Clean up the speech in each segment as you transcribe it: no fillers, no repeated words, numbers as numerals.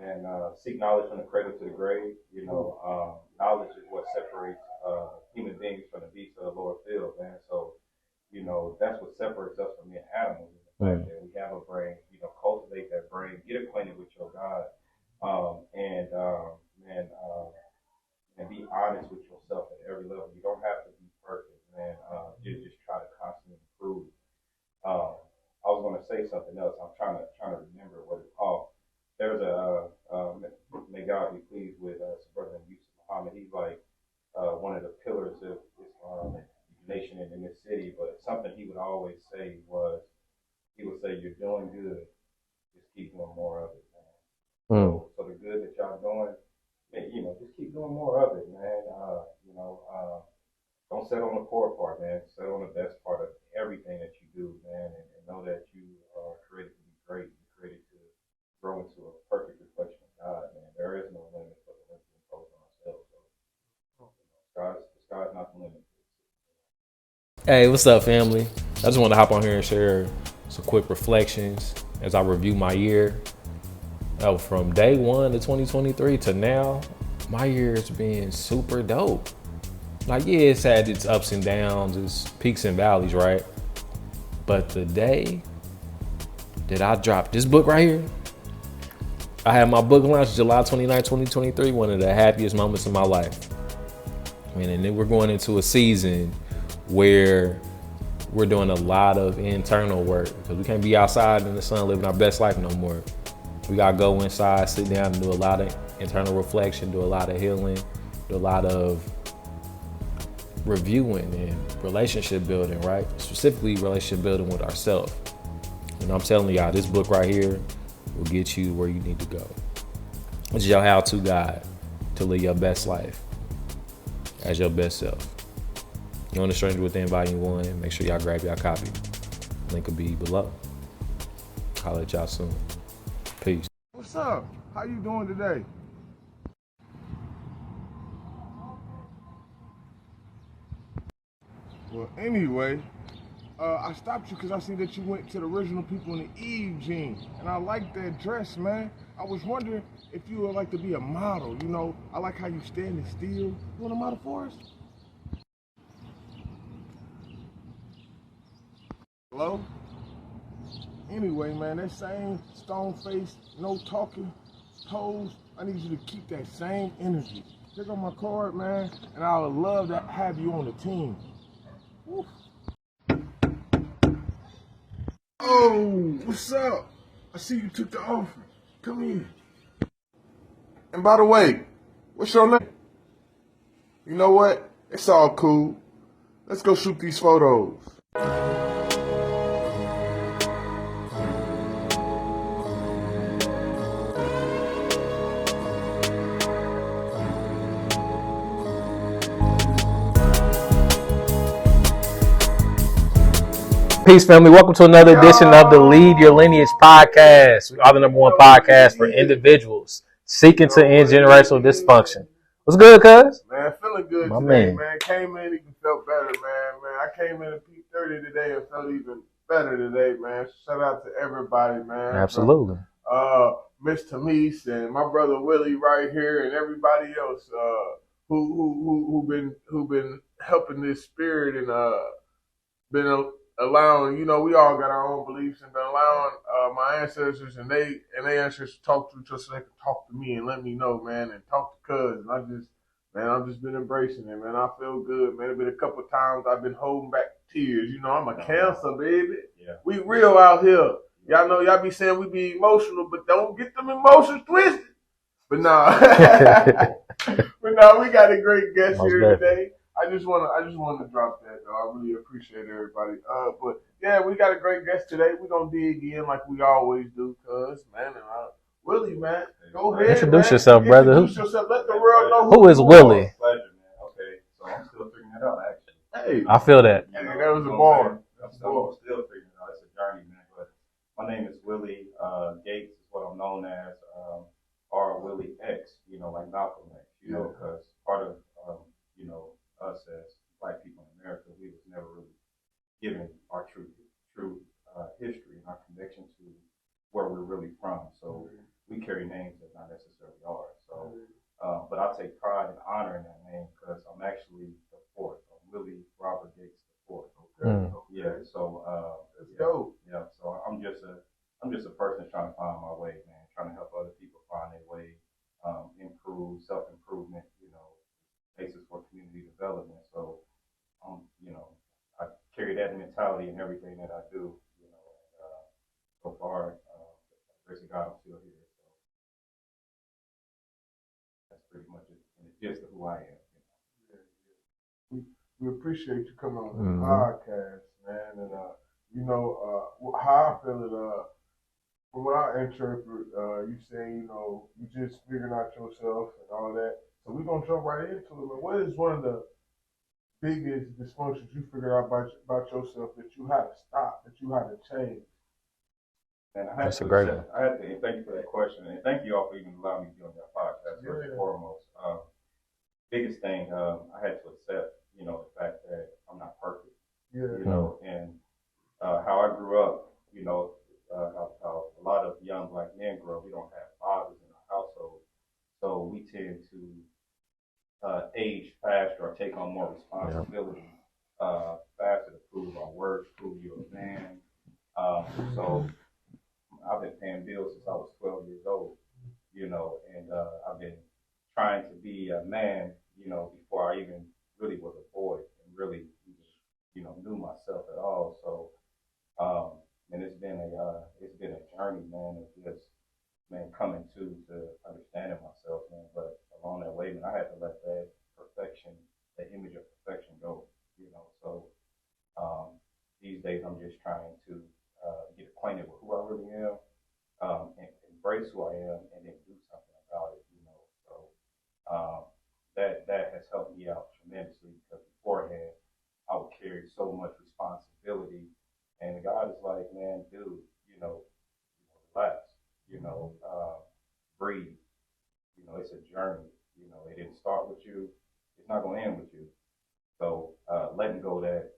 and seek knowledge from the cradle to the grave. Knowledge is what separates human beings from the beasts of the lower field, man. So, that's what separates us from the animals. Is the fact that we have a brain. Cultivate that brain. Get acquainted with your God, and man, and be honest with yourself at every level. You don't have to be perfect, man. Just try to constantly improve. I was going to say something else. I'm trying to remember what it's called. There's may God be pleased with Brother Yusuf Muhammad. He's like one of the pillars of Islam nation in this city. But something he would always say was, he would say, "You're doing good. Just keep doing more of it, man." So the good that y'all doing, man, just keep doing more of it, man. Don't settle on the poor part, man. Settle on the best part of everything that you do, man, and know that you are created to be great. You're created to grow into a perfect reflection of God, man. There is no limit for the limit we impose on ourselves. So, the sky's not the limit. Hey, what's up, family? I just want to hop on here and share some quick reflections as I review my year. From day one of 2023 to now, my year has been super dope. Like, yeah, it's had its ups and downs, its peaks and valleys, right? But the day that I dropped this book right here, I had my book launch July 29, 2023, one of the happiest moments of my life. And then we're going into a season where we're doing a lot of internal work because we can't be outside in the sun living our best life no more. We gotta go inside, sit down and do a lot of internal reflection, do a lot of healing, do a lot of reviewing and relationship building, right? Specifically relationship building with ourselves. And I'm telling y'all, this book right here will get you where you need to go. It's your how-to guide to live your best life as your best self. You want a Stranger Within Volume 1, make sure y'all grab y'all copy. Link will be below. Holler at y'all soon. Peace. What's up? How you doing today? Well, anyway, I stopped you because I see that you went to the original people in the Eve jeans, and I like that dress, man. I was wondering if you would like to be a model. I like how you standing still. You want a model for us? Hello? Anyway, man, that same stone face, no talking pose, I need you to keep that same energy. Check out my card, man, and I would love to have you on the team. Woo. Oh, what's up? I see you took the offer. Come in. And by the way, what's your name? You know what? It's all cool. Let's go shoot these photos. Peace, family. Welcome to another edition of the Lead Your Lineage podcast. We are the #1 podcast for individuals seeking to end generational dysfunction. What's good, cuz? Man, feeling good My today, man. Came in, even felt better, man. I came in at P30 today and felt even better today, man. Shout out to everybody, man. Absolutely. Miss Tamise and my brother Willie right here, and everybody else who been helping this spirit and been allowing, we all got our own beliefs, and been allowing my ancestors and they ancestors to talk to each other so they can talk to me and let me know, man, and talk to cuz. And I've just been embracing it, man. I feel good, man. It's been a couple of times I've been holding back tears. I'm a Cancer, baby. Yeah. We real out here. Y'all know y'all be saying we be emotional, but don't get them emotions twisted. But nah. We got a great guest here today. I just want to drop that, though. I really appreciate everybody. But yeah, we got a great guest today. We're gonna dig in like we always do, cuz, man. And Willie, man, go ahead. Introduce yourself, brother. Introduce yourself. Let the world know who is Willie. Pleasure, man. Okay, so I'm still figuring it out, actually. Hey, I feel that. Hey, that was a bar. I'm still figuring it out. It's a journey, man. But my name is Willie Gates, is what I'm known as, or Willie X. Like Malcolm X. Because part of us as Black people in America, we was never really given our true history and our connection to where we're really from. So we carry names of not necessarily ours. So, but I take pride and honor in that name because I'm actually the fourth. I'm Willie Robert Gates the fourth. Okay. Yeah. So that's dope. Yeah. So I'm just a person trying to find my way, man. Trying to help other people find their way, improve, self-improvement. Basis for community development. So, I carry that mentality in everything that I do. And, so far, grace of God, I'm still here. So that's pretty much it in the gist of who I am. We appreciate you coming on the podcast, man. And how I feel it. From what I interpret, you saying you just figuring out yourself and all that. So we're gonna jump right into it. Man. What is one of the biggest dysfunctions you figured out about yourself that you had to stop, that you had to change? And That's a great one. I had to thank you for that question, and thank you all for even allowing me to be on your podcast. First and foremost, biggest thing I had to accept, the fact that I'm not perfect. And how I grew up, how a lot of young black men grow up. We don't have fathers in our household, so we tend to age faster or take on more responsibility faster to prove our worth, prove you're a man. So I've been paying bills since I was 12 years old, and I've been trying to be a man, before I even really was a boy and really, knew myself at all. So, and it's been a journey, man, of just, coming to understanding myself, man. But along that way, man, I had to let that image of perfection go, So these days, I'm just trying to get acquainted with who I really am, and embrace who I am, and then do something about it, So that has helped me out tremendously because beforehand, I would carry so much responsibility, and God is like, man, dude, relax, breathe. It's a journey. It didn't start with you. It's not going to end with you. So letting go that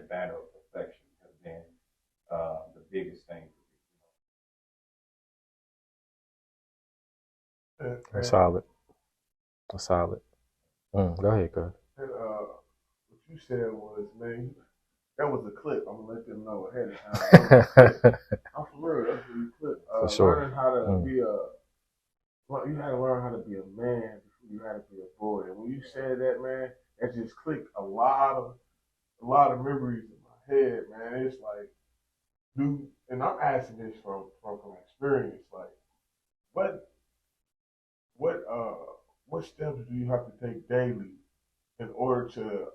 banner of perfection has been the biggest thing for me. That's solid. That's solid. Go ahead, cuz. And what you said was, man, that was a clip. I'm gonna let them know ahead of time. I'm for real. That's a clip. For sure. Learning how to be you had to learn how to be a man before you had to be a boy. And when you said that, man, that just clicked a lot of memories in my head, man. It's like, dude, and I'm asking this from experience, like, what steps do you have to take daily in order to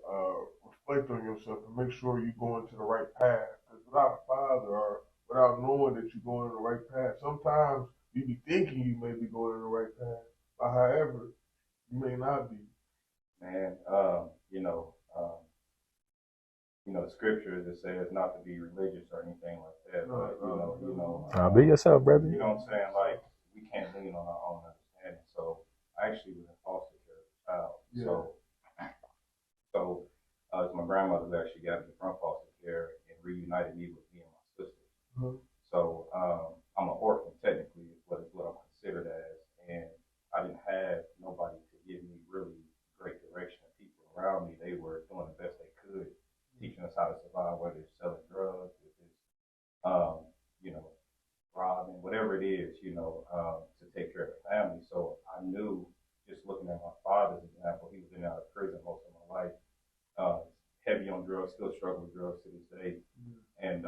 reflect on yourself and make sure you're going to the right path? Because without a father or without knowing that you're going to the right path, sometimes you be thinking you may be going to the right path, but however, you may not be. Man, the scriptures it says not to be religious or anything like that, but be yourself, brother. You know what I'm saying? Like we can't lean on our own understanding. So I actually was in foster care as a child. Yeah. So my grandmother actually got me from foster care and reunited me with me and my sister. Mm-hmm. So I'm an orphan technically, is what I'm considered as, and I didn't have nobody to give me really great direction. People around me, they were doing the best they could, teaching us how to survive, whether it's selling drugs, if it's robbing, whatever it is, to take care of the family. So I knew, just looking at my father's example, he was in and out of prison most of my life, heavy on drugs, still struggle with drugs to this day. And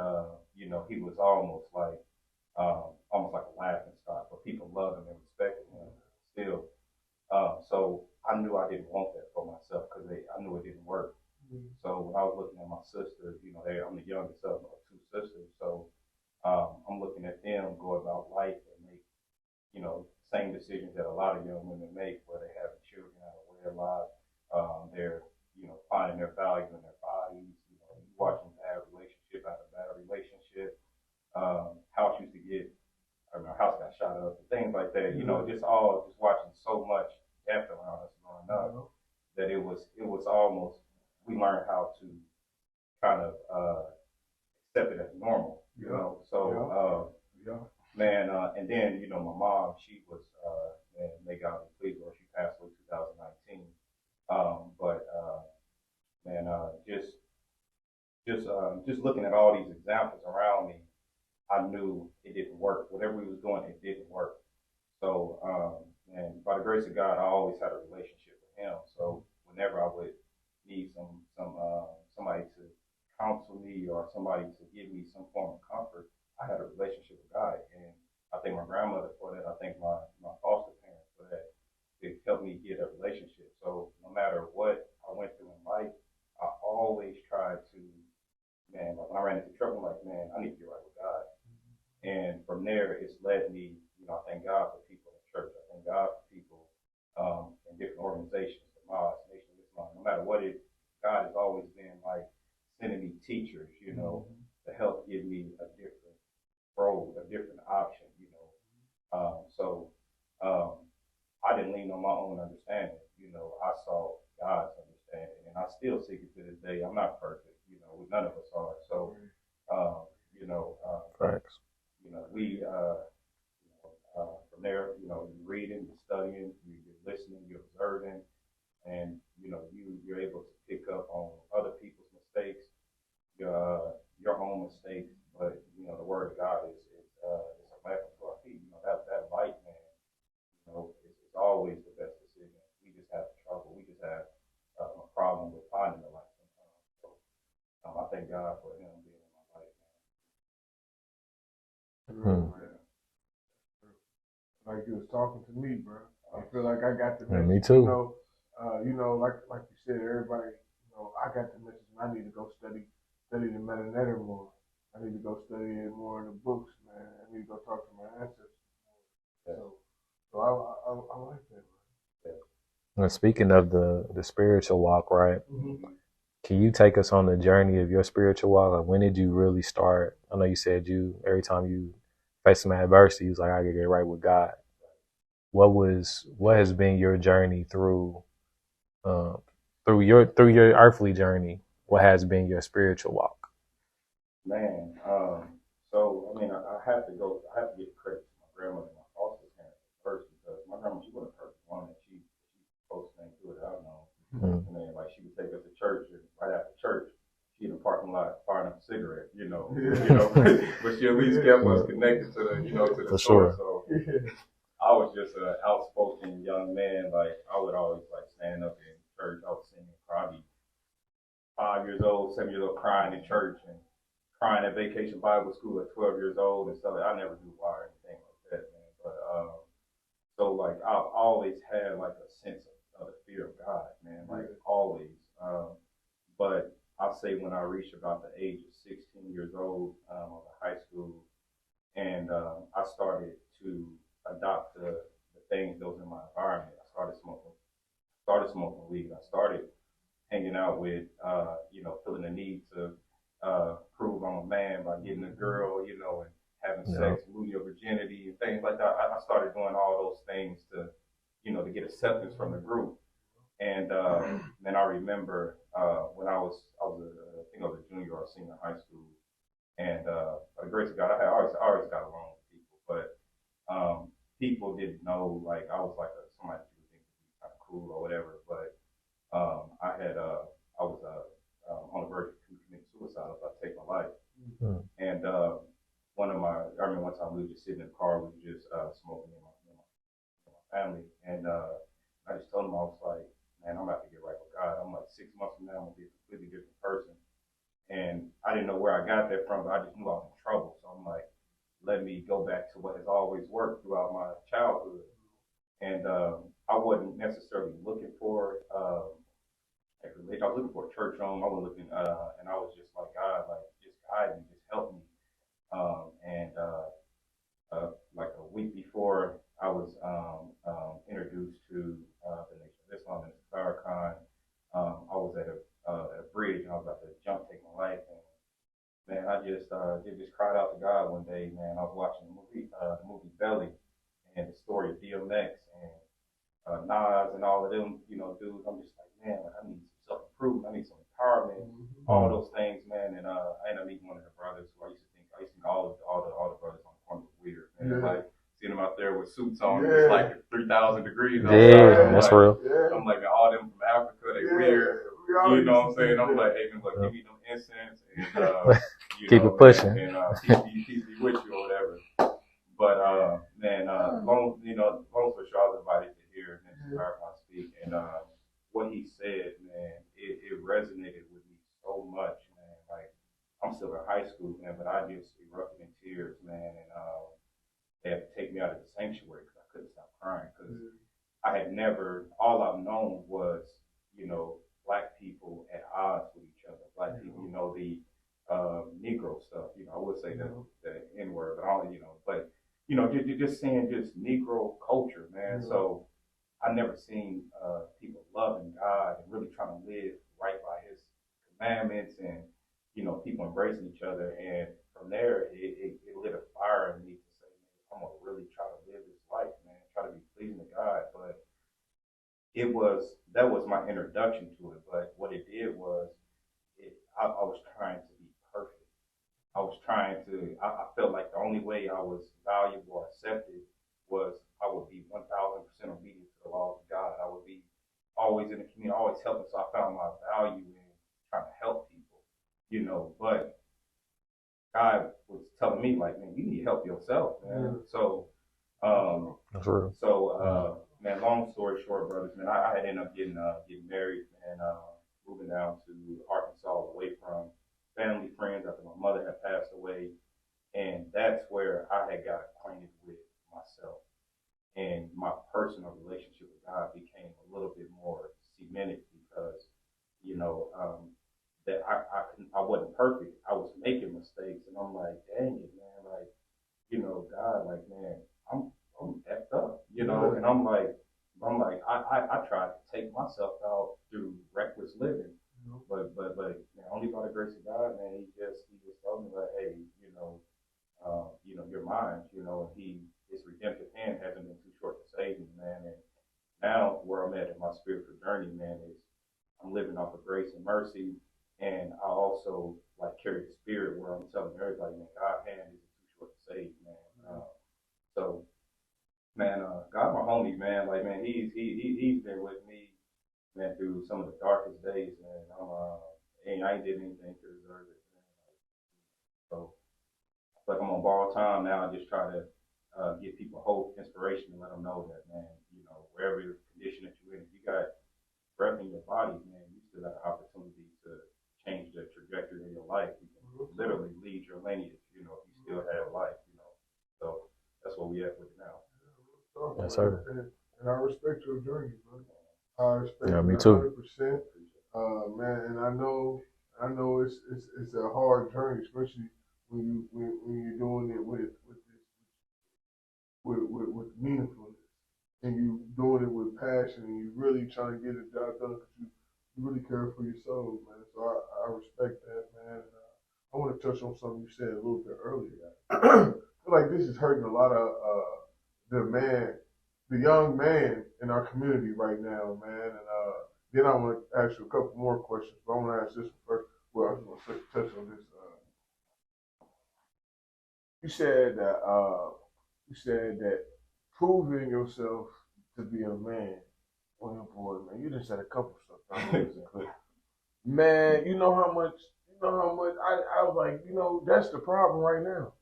he was almost like a laughing stock, but people loved him and respected him still. So I knew I didn't want that for myself because I knew it didn't work. So when I was looking at my sisters, I'm the youngest of two sisters, so I'm looking at them go about life and make, same decisions that a lot of young women make, where they have children out of wedlock, they're, finding their value in their bodies, watching bad relationship out of bad relationship, house used to get, our house got shot up, and things like that, just watching so much death around us growing up, that it was almost, we learned how to kind of accept it as normal, So, man, and then, my mom, she was God be pleased with her. She passed away 2019. But man, just looking at all these examples around me, I knew it didn't work. Whatever we was doing, it didn't work. So, and by the grace of God, I always had a relationship with Him. So whenever I would need somebody to counsel me or somebody to give me some form of comfort, I had a relationship with God. And I thank my grandmother for that. I thank my foster parents for that. It helped me get a relationship. So no matter what I went through in life, I always tried to, man, like when I ran into trouble, I'm like, man, I need to get right with God. And from there, it's led me, I thank God for people in church. I thank God for people in different organizations, the mosque, Nation of Islam. No matter what God has always been like sending me teachers, to help give me a different road, a different option, So I didn't lean on my own understanding. I saw God's understanding, and I still seek it to this day. I'm not perfect, none of us are. So, Facts. We from there, you're reading, you're studying, you're listening, you're observing, and you're able to pick up on other people's mistakes, your own mistakes. But the Word of God is a lamp to our feet. That light, man. It's always the best decision. We just have trouble. We just have a problem with finding the light sometimes. So I thank God for Him being in my life, man. Like you was talking to me, bro. I feel like I got the message. Me too. Like you said, everybody, I got the message. I need to go study the Metanetter more. I need to go study it more in the books, man. I need to go talk to my ancestors. So I like that, man. And speaking of the spiritual walk, right? Mm-hmm. Can you take us on the journey of your spiritual walk? Like, when did you really start? I know you said every time you face some adversity, you was like, I gotta get right with God. What has been your journey through your earthly journey? What has been your spiritual walk? Man, so I mean, I have to give credit to my grandmother and my foster parents first, because my grandma, she wasn't a perfect woman. She supposed to do it out now. And then like she would take us to church, and right after church, she in the parking lot firing up a cigarette, but she at least kept us connected to the Sure. store. So I was just an outspoken young man. Like I would always like stand up in church. I was singing, probably 5 years old, 7 years old, crying in church and crying at Vacation Bible School at 12 years old and stuff. I never do wire or anything like that, man. But so like I've always had like a sense of the fear of God, man. Like always. But I'll say when I reached about the age of 16 years old, I was in high school, and I started to adopt the things that was in my environment. I started smoking weed. I started hanging out with, feeling the need to prove I'm a man by getting a girl, and having sex, losing your virginity and things like that. I started doing all those things to get acceptance from the group. And then I remember when I think I was a junior or senior in high school, and by the grace of God, I always got along with people, but people didn't know like I was like somebody who would think kind of cool or whatever. But I was on the verge of committing suicide. I was about to take my life. Mm-hmm. And I remember one time we were just sitting in the car, we were just smoking in my family, and I just told him, I was like, man, I'm about to get right with God. I'm like 6 months from now, I'm gonna be a completely different person. And I didn't know where I got that from, but I just knew I was in trouble. So I'm like, let me go back to what has always worked throughout my childhood. And I wasn't necessarily looking for religion. I was looking for a church home. I was looking, and I was just like, God, like, just guide me, just help me. Like a week before I was introduced to the Nation of Islam and Farrakhan, I was at a bridge and I was about to take my life. And man, I just cried out to God one day. Man, I was watching the movie Belly, and the story of DMX and Nas and all of them, dudes. I'm just like, man, like, I need some self-improvement. I need some empowerment. All those things, man. And I ended up meeting one of the brothers who I used to think all the brothers on the corner were weird. And like seeing them out there with suits on, it's like 3,000 degrees outside. Yeah, that's like, real. I'm like, all them from Africa, they weird. You know what I'm saying? I'm like, hey, man, look, give me them incense and keep it pushing and peace be with you or whatever. But man, long story short, I was invited to hear Mr. Farrakhan speak, and what he said, man, it resonated with me so much, man. Like, I'm still in high school, man, but I just erupted in tears, man, and they had to take me out of the sanctuary because I couldn't stop crying because I had never, all I've known was, black people at odds with each other. Black people, the Negro stuff. I would say the N word, but all, but just saying just Negro culture, man. So I never seen people loving God and really trying to live right by His commandments, and people embracing each other. And from there, it lit a fire in me to say, man, I'm gonna really try to live this life, man. Try to be pleasing to God, but that was my introduction to it. But what it did was, I was trying to be perfect. I was trying to. I felt like the only way I was valuable or accepted was I would be 1,000% obedient to the laws of God. I would be always in the community, always helping. So I found my value in trying to help people, But God was telling me, like, man, you need help yourself, man. So, that's real. So, man, long story short, brothers, man, I had ended up getting married and moving down to Arkansas, away from family, friends, after my mother had passed away. And that's where I had got acquainted with myself. And my personal relationship with God became a little bit more cemented because, that I wasn't perfect. I was making mistakes, and I'm like, dang it, man, like, God, like, man, I'm effed up, and I'm like, I tried to take myself out through reckless living, but man, only by the grace of God, man, he just told me, like, hey, you're mine, and his redemptive hand hasn't been too short to save me, man. And now where I'm at in my spiritual journey, man, is I'm living off of grace and mercy, and I also like carry the spirit where I'm telling everybody, man, God's hand isn't too short to save, man. So, man, God, my homie, man, like, man, he's been with me, man, through some of the darkest days, man. I ain't did anything to deserve it, man. So, like, I'm on borrowed time now. I just try to give people hope, inspiration, and let them know that, man, wherever condition that you're in, if you got breath in your body, man, you still got an opportunity to change the trajectory of your life. You can literally lead your lineage, if you still have life, So that's what we at with now. Yes, sir. And I respect your journey, bro. I respect me too. 100%. Man, and I know it's a hard journey, especially when you're doing it with meaningfulness, and you doing it with passion, and you really trying to get the job done because you really care for your soul, man. So I respect that, man. And, I want to touch on something you said a little bit earlier. I feel like this is hurting a lot of the young man in our community right now, man. And then I want to ask you a couple more questions, but I want to ask this one first. Well, I just want to touch on this. You said that proving yourself to be a man on your board, man. You just said a couple stuff. Man, you know how much I was like, that's the problem right now.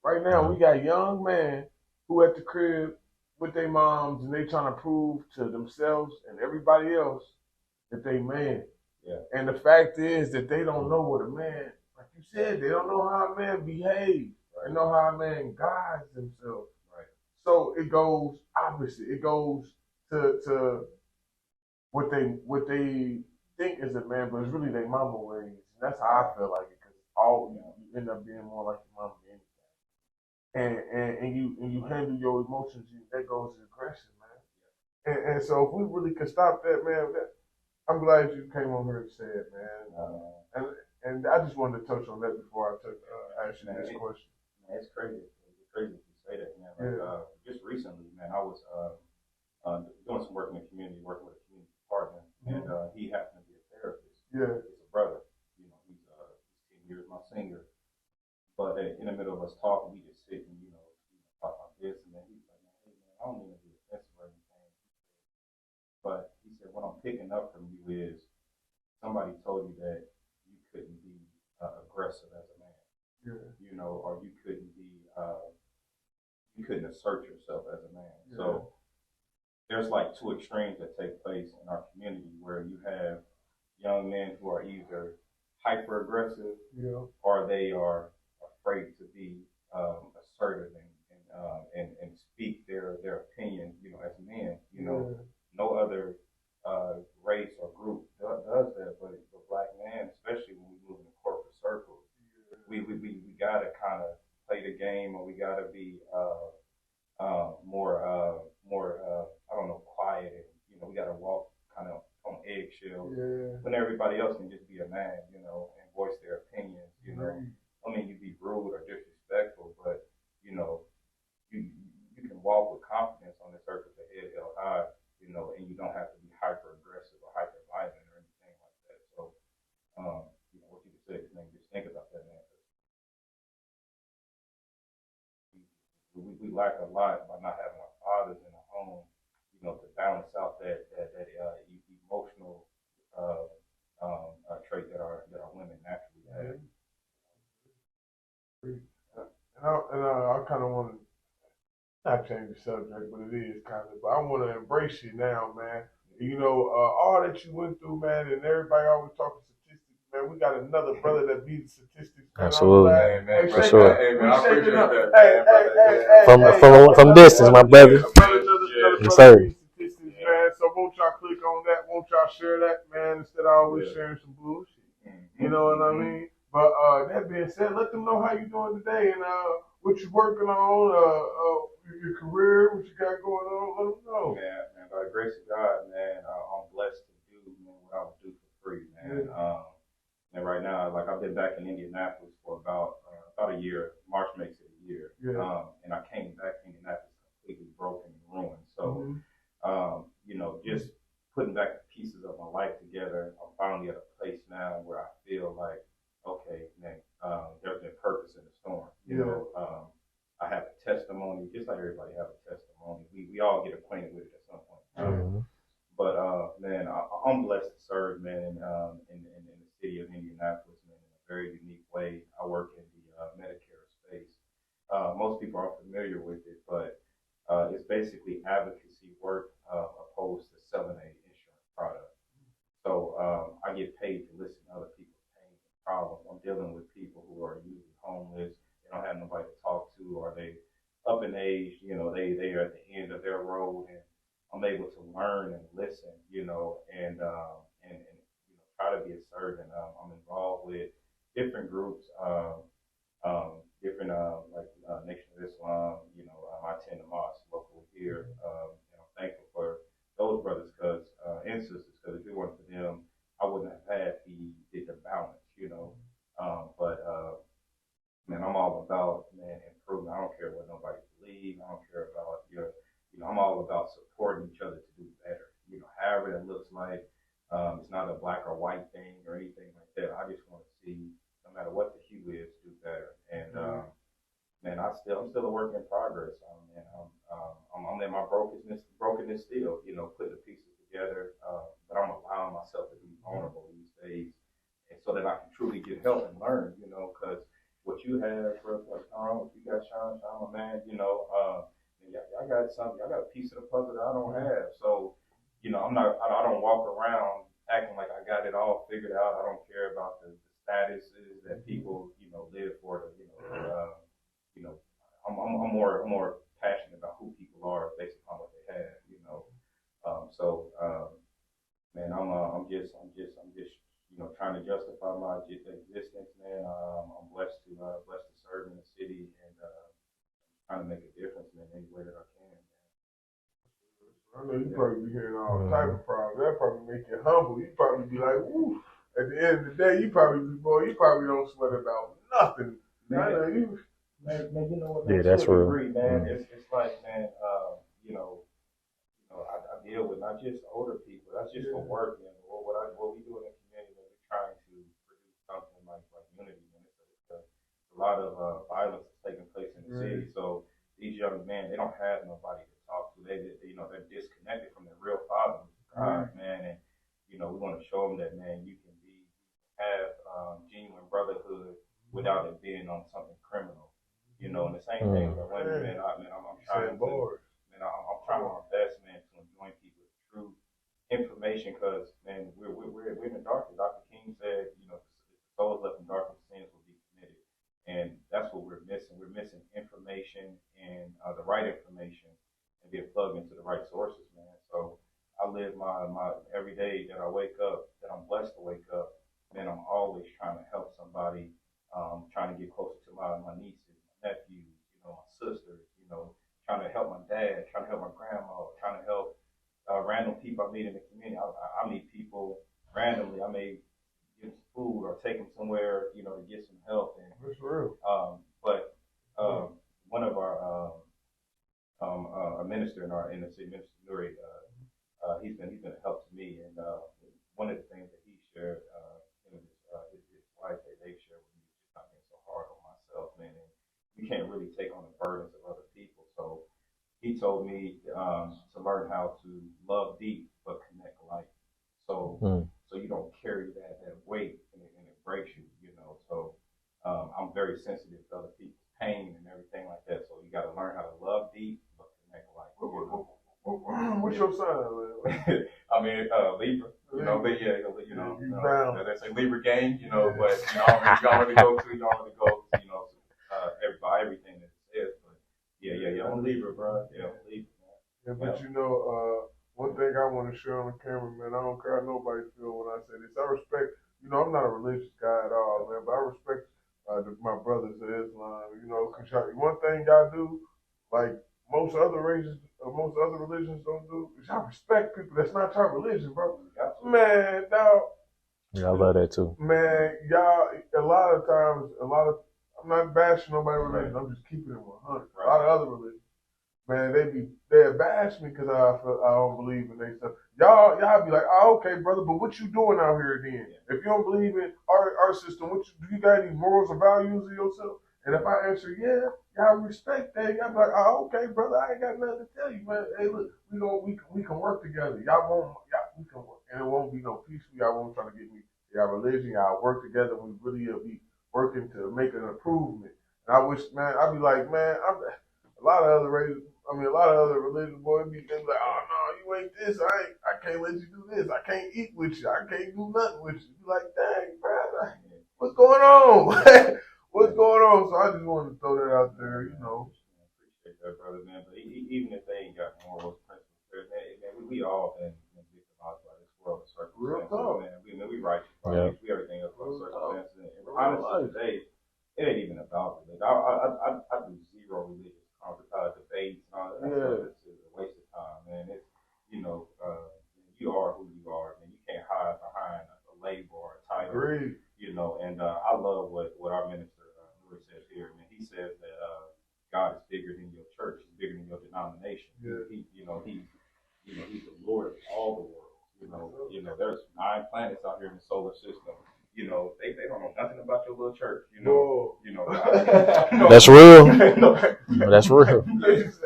Right now, we got young men who at the crib with their moms, and they trying to prove to themselves and everybody else that they man. Yeah. And the fact is that they don't know what a man, like you said, they don't know how a man behaves. Right. They know how a man guides themselves. Right. So it goes opposite. It goes to what they think is a man, but it's really their mama ways. And that's how I feel like it, because you end up being more like your mama than anything. And you handle your emotions. That goes to aggression, man. And so if we really could stop that, man, I'm glad you came on here and said it, man. And I just wanted to touch on that before I ask you this question. Man, it's crazy. It's crazy if you say that, man. Like, just recently, man, I was doing some work in the community, working with a community partner, and he happened to be a therapist. Yeah. He's a brother. He's 10 years my senior. But in the middle of us talking, we just sit and talk about this, and then he what I'm picking up from you is somebody told you that you couldn't be aggressive as a man, you know, or you couldn't assert yourself as a man. So there's like two extremes that take place in our community where you have young men who are either hyper aggressive or they are afraid to be assertive and speak their opinion, you know, as men. You know, no other race or group does that, but the black man, especially when we move in the corporate circles, we gotta kind of play the game, or we gotta be more I don't know, quiet, and you know, we gotta walk kind of on eggshells when everybody else can just be a man, you know, and voice their opinions. You know, I mean, you be rude or disrespectful, but you know, you can walk with confidence on this earth with the head held high, you know, and you don't have to be hyper aggressive or hyper violent or anything like that. So, you know, what you just said, man, just think about that, man. We lack a lot by not having our fathers in the home, you know, to balance out that emotional trait that our women naturally have. And I kind of want to not change the subject, but it is kind of. But I want to embrace you now, man. You know, all that you went through, man, and everybody always talking statistics, man. We got another brother that beat the statistics, man. Absolutely. Hey, man, for sure. Hey, man, I appreciate that. From distance, my brother. Yes, sir. Statistics, man. So won't y'all click on that? Won't y'all share that, man? Instead of always sharing some bullshit. You know what I mean? But that being said, let them know how you doing today and what you're working on, your career, what you got going on. Let them know. Man, by the grace of God, man, I'm blessed to do, man, what I would do for free, man. And right now, like, I've been back in Indianapolis for about a year. March makes it a year. And I came back to Indianapolis completely broken and ruined. So, you know, just putting back the pieces of my life together, I'm finally at a place now where I feel like, okay, man, there's been purpose in the storm. You know, I have a testimony, just like everybody have a testimony. We all get acquainted with it at some point. But man, I'm blessed to serve, man, in the city of Indianapolis, man, in a very unique way. I work in the Medicare space. Most people aren't familiar with it, but it's basically advocacy work opposed to selling an insurance product. So I get paid to listen to other people's pain and problems. I'm dealing with people who are usually homeless. They don't have nobody to talk to, or they up in age. You know, they are at the end of their road, and I'm able to learn and listen. You know, and you know, try to be a servant. I'm involved with different groups, different like Nation of Islam. You know, I attend the mosque locally here, and I'm thankful for those brothers and sisters, because if it weren't for them, I wouldn't have had the balance, you know. But man, I'm all about, man, improvement. I don't care what nobody believes. I don't care about you know, I'm all about supporting each other to do better. You know, however that looks like. It's not a black or white thing or anything like that. I just want to see, no matter what the hue is, do better. And man, I'm still a work in progress. And I'm in my brokenness still. You know, putting the pieces together. But I'm allowing myself to be vulnerable these days, and so that I can truly get help and learn. You know, because what you have, bro, like Sean, what you got, Sean, my man. You know, I got something. I got a piece of the puzzle that I don't have. So, you know, I don't walk around acting like I got it all figured out. I don't care about the statuses that people, you know, live for. You know, I'm more passionate about who people are based upon what they have. You know, man, I'm just you know, trying to justify my existence, man. I'm blessed to serve in the city and trying to make a difference, man, any way that I can. I know you probably be hearing all type of problems. That probably make you humble. You probably be like, woo. At the end of the day, you probably don't sweat about nothing. Man, you know what? Yeah, that's real. Agree, man. It's like, man, you know, I deal with not just older people. That's just for work, man. What we do in the community, man, we're trying to produce something like unity. Man. It's a lot of violence is taking place in the city. So these young men, they don't have nobody to talk to. They you know, they're disconnected from their real father, God, man. them that, man, you can have genuine brotherhood without it being on something criminal. You know, and the same thing with women, man. I'm trying my best, man, to join people with true information, because, man, we're in the darkness. Dr. King said, you know, souls left in darkness, sins will be committed, and that's what we're missing. We're missing information, and the right information, and being plugged into the right sources, man. So I live my every day that I wake up, that I'm blessed to wake up, man. I'm always trying to help somebody, trying to get closer to my nieces, my nephews, you know, my sisters, you know, trying to help my dad, trying to help my grandma, trying to help random people I meet in the community. I meet people randomly. I may give them food or take them somewhere, you know, to get some help. And that's real. But one of our a minister in our inner city, Minister Nuri, he's been a help to me. And one of the things that he shared, him and his wife, they shared with me, just not being so hard on myself, man. And you can't really take on the burdens of other people. So he told me to learn how to love deep but connect light. So so you don't carry that weight, and it breaks you, you know. So I'm very sensitive to other people's pain and everything like that. So you got to learn how to love deep but connect light. You know? What's your sign? I mean, Libra. You know, but yeah, you know, they say Libra gang, you know, but you know, you don't really go to, you know, everything that it says. But yeah, I'm Libra, bro. Yeah, I'm Libra. Yeah, but you know, one thing I want to share on the camera, man, I don't care how nobody feel when I say this. I respect, you know, I'm not a religious guy at all, man, but I respect my brothers of Islam, you know, because one thing y'all do, like most other races, most other religions don't do, is y'all respect people that's not your religion, bro. Man, dog. Yeah, I love that too. Man, y'all, a lot of times, I'm not bashing nobody's religion, I'm just keeping it 100. A lot of other religions, man, they bash me because I don't believe in they stuff. Y'all be like, oh, okay, brother, but what you doing out here then? If you don't believe in our system, do you got any morals or values of yourself? And if I answer, yeah, y'all respect that, y'all be like, oh, okay, brother, I ain't got nothing to tell you, man. Hey, look, we can work together. We can work, and it won't be no peace. Y'all won't try to get me. Y'all religion, y'all work together. We really be working to make an improvement. And I wish, man, I'd be like, man, a lot of other religious boys be like, oh no, you ain't this. I can't let you do this. I can't eat with you. I can't do nothing with you. Be like, dang, bro, what's going on? What's going on? So I just wanted to throw that out there, you know. I appreciate that, brother, man. But even if they ain't got morals, principles, man, we all been victimized by this world of circumstances, man. We righteous, right? We everything else about circumstances. And honestly, today, it ain't even about religion. I do zero religious debates and all that. It's a waste of time, man. It's, you know, you are who you are, man. You can't hide behind a label or a title. Agreed. You know, and I love what our minister says here, man. He says that God is bigger than your church. He's bigger than your denomination. Yeah. He's the Lord of all the world. You know, there's 9 planets out here in the solar system. You know, they don't know nothing about your little church. You know, That's real. That's real. It's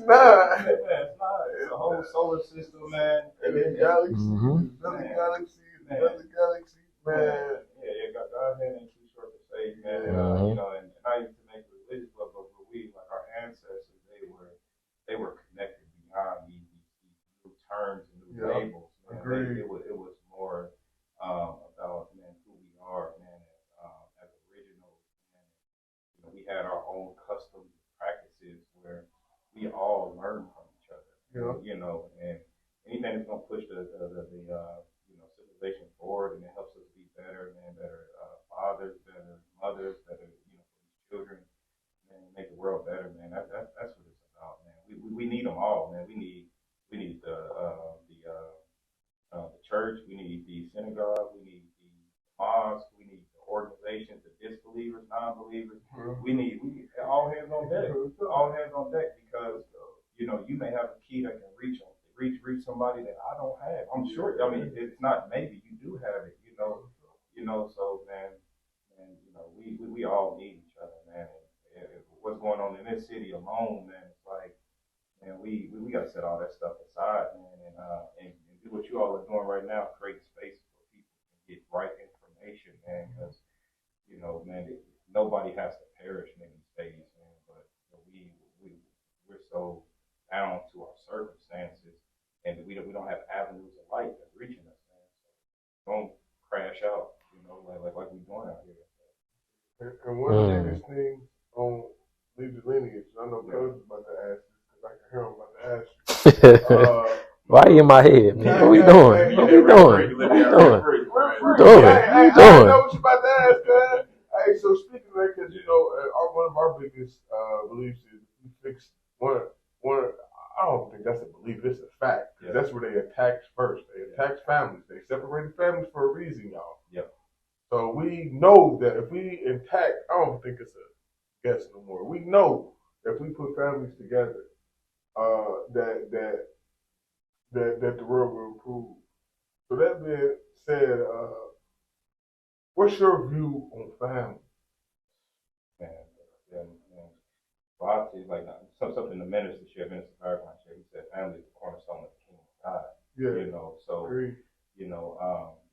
not. It's not. It's a whole solar system, man. And then galaxies, another galaxy, man. Yeah, God ain't too short to say, man. You know, and I used to make religious, but we, like our ancestors, they were connected beyond these new terms and new labels. Man. Agreed. It was more about, man, who we are, man, as originals. And, you know, we had our own customs and practices where we all learn from each other. Yeah. You know, and anything that's gonna push the civilization forward, and it helps us be better, man, better fathers, better mothers, better, you know, for these children, man, make the world better, man. That's what it's about, man. We need them all, man. We need the church, we need the synagogue, we need the mosque, we need the organizations, the disbelievers, non-believers. We need all hands on deck. All hands on deck, because you know, you may have a key that can reach somebody that I don't have. I'm sure. I mean, it's not maybe, you do have it. You know. So man, you know, we all need each other, man. And what's going on in this city alone, man? It's like, man, we got to set all that stuff aside, man, and do what you all are doing right now, create space for people get right information, man, because, you know, man, nobody has to perish in any space, man, but we're so bound to our circumstances, and we don't have avenues of light that's reaching us, man. So don't crash out, you know, like we're doing out here. And one of the biggest things on Lead Your Lineage, I know Coach is about to ask this because I can hear him about to ask you. Why are you in my head, man? What we doing? What we doing? What we doing? I know what you about to ask, man. Hey, so speaking of that, because, you know, one of our biggest beliefs is we fix one. I don't think that's a belief, it's a fact. Because that's where they attack first. They attack families. They separated families for a reason, y'all. Yep. So we know that if we intact, I don't think it's a guess no more. We know that if we put families together, that the world will improve. So that being said, what's your view on family? Man. Well, I'll tell you, like, something the minister shared, Minister Farrakhan shared, he said, family is the cornerstone of the kingdom of God. Yeah. You know, so, you know,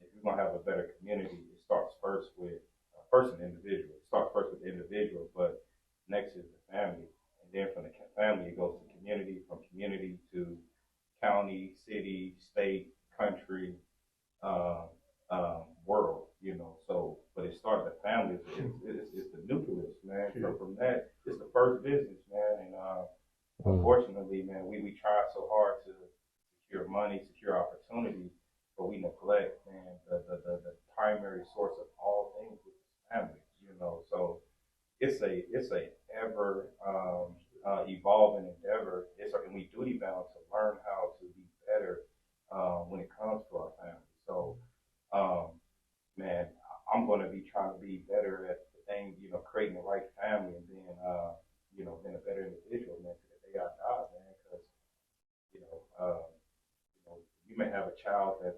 if you're going to have a better community, it starts first with an individual. It starts first with the individual, but next is the family. And then from the family, it goes to community, from community to county, city, state, country, world, you know. So, but it started the family. It's the nucleus, man. So from that, it's the first business, man. And unfortunately, man, we try so hard to secure money, secure opportunity, but we neglect, man, the primary source of all things, which is family, you know. So it's a ever evolving endeavor. And we duty bound to learn how to be better when it comes to our family. So, man, I'm going to be trying to be better at the thing, you know, creating the right family and being, you know, being a better individual, man, to the day I die, man. Because, you know, you may have a child that,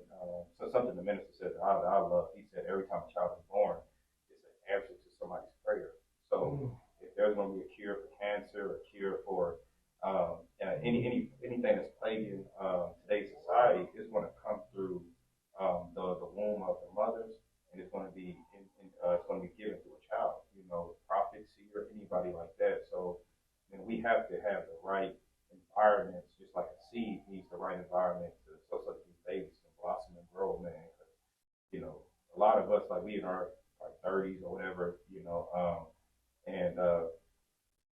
so something the minister said that I love. He said every time a child is born, it's an answer to somebody's prayer. So if there's going to be a cure for cancer, a cure for anything that's plaguing today's society, it's going to come through the womb of the mothers, and it's going to be it's going to be given to a child. You know, prophets, seer, anybody like that. So, you know, we have to have the right environments, just like a seed needs the right environment so these babies can blossom and grow, man. You know, a lot of us, like, we in our like 30s or whatever, you know, and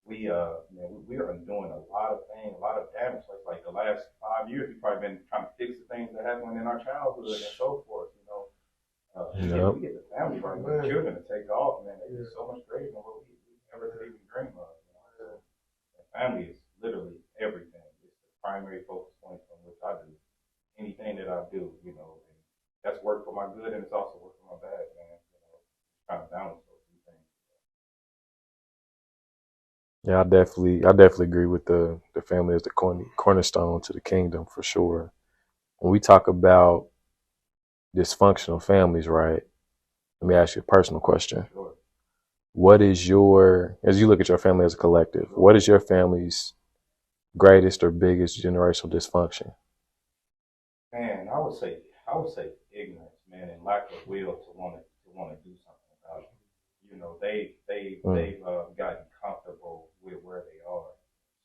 we are doing a lot of things, a lot of damage. Like the last 5 years, we've probably been trying to fix the things that happened in our childhood and so forth. You know, we get the family right, the children to take off, man. They do so much greater than what we ever could even dream of. You know? So family is literally everything. It's the primary focus point from which I do anything that I do. You know, and that's work for my good, and it's also work for my bad, man. You know, trying to balance those two things. Yeah, I definitely agree with the family as the cornerstone to the kingdom for sure. When we talk about dysfunctional families, right? Let me ask you a personal question. Sure. What is as you look at your family as a collective, what is your family's greatest or biggest generational dysfunction? Man, I would say ignorance, man, and lack of will to want to do something about it. You know, they've gotten comfortable with where they are.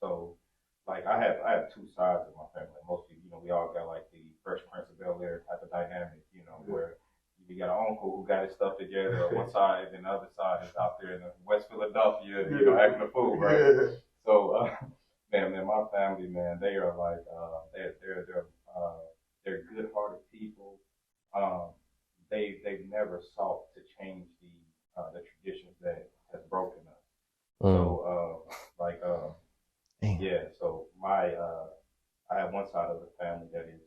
So, like, I have two sides of my family. Mostly, you know, we all got like the Fresh Prince of Bel-Air type of dynamic. You know, where you got an uncle who got his stuff together on one side, and the other side is out there in West Philadelphia, you know, acting a fool, right? So, man, my family, man, they are like they're good-hearted people. They've never sought to change the traditions that has broken us. So, so I have one side of the family that is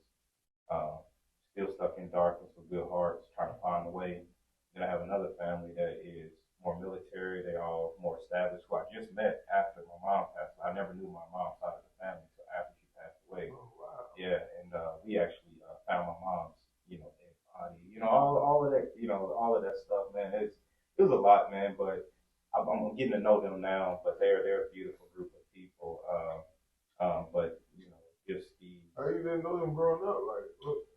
still stuck in darkness with good hearts, trying to find a way. Then I have another family that is more military. They all more established, who I just met after my mom passed away. I never knew my mom's side of the family until after she passed away. Oh, wow. Yeah, and we actually found my mom's, you know, dead body. You know, all of that, you know, all of that stuff, man. It was a lot, man, but I'm getting to know them now. But they're a beautiful group of people. But you know, just the. How you didn't know them growing up? Like, look.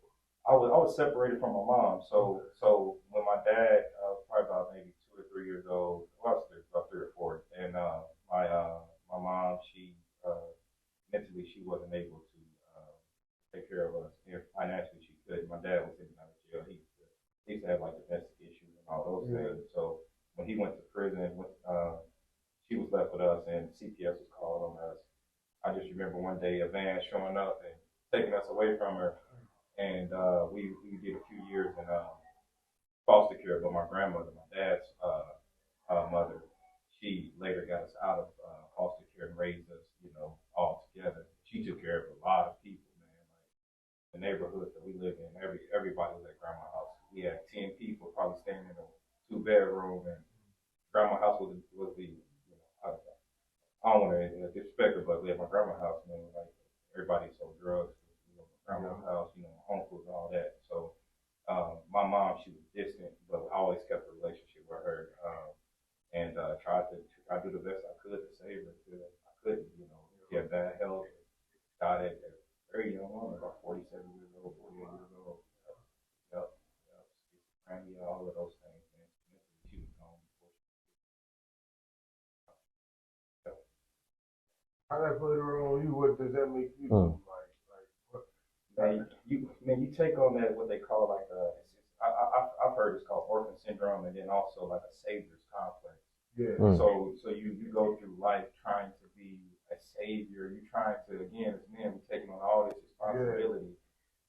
I was separated from my mom. So when my dad was probably about maybe 2 or 3 years old, well, I was about 3 or 4, and my mom, she mentally she wasn't able to take care of us. And financially she could. My dad was in and out of jail. He used to have like domestic issues and all those things. So when he went to prison, she was left with us, and CPS was called on us. I just remember one day a van showing up and taking us away from her, and we did a few years in foster care. But my grandmother, my dad's mother, she later got us out of foster care and raised us, all together. She took care of a lot of people, man. Like the neighborhood that we live in, everybody was at grandma's house. We had 10 people probably staying in a 2-bedroom, and grandma's house was the, I don't want to disrespect her, but we had my grandma's house, man. Like everybody sold drugs, grandma's house, uncles and all that. So my mom, she was distant, but I always kept a relationship with her, and tried to do the best I could to save her. I couldn't, she had bad health, died at a very young woman, about 47 years old, 48 years old. Yep, schizophrenia, all of those things, man. She was gone before. Yep. How that put her on you? What does that make you do? Like what? You take on that what they call like I've heard it's called orphan syndrome, and then also like a savior's complex. Yeah. So you go through life trying to be a savior. You're trying to, again, as men, we're taking on all this responsibility. Yeah.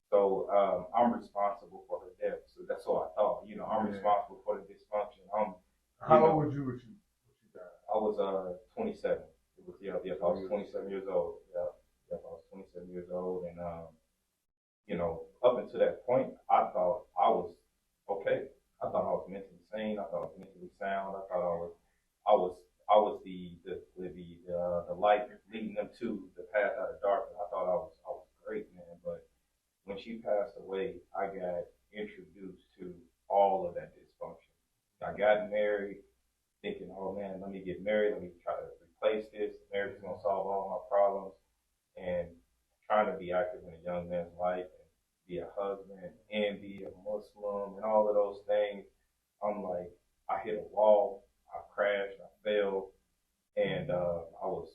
So I'm responsible for her death. So that's all I thought. I'm responsible for the dysfunction. How old were you when you died? I was 27. It was I was 27 years old. Yeah, I was 27 years old, and up until that point, I thought I was okay. I thought I was mentally sane. I thought I was mentally sound. I thought I was the light leading them to the path out of darkness. I thought I was great, man. But when she passed away, I got introduced to all of that dysfunction. I got married, thinking, oh man, let me get married. Let me try to replace this. Marriage is gonna solve all my problems. And trying to be active in a young man's life, and be a husband, and be a Muslim, and all of those things. I'm like, I hit a wall. I crashed. I fell. And I was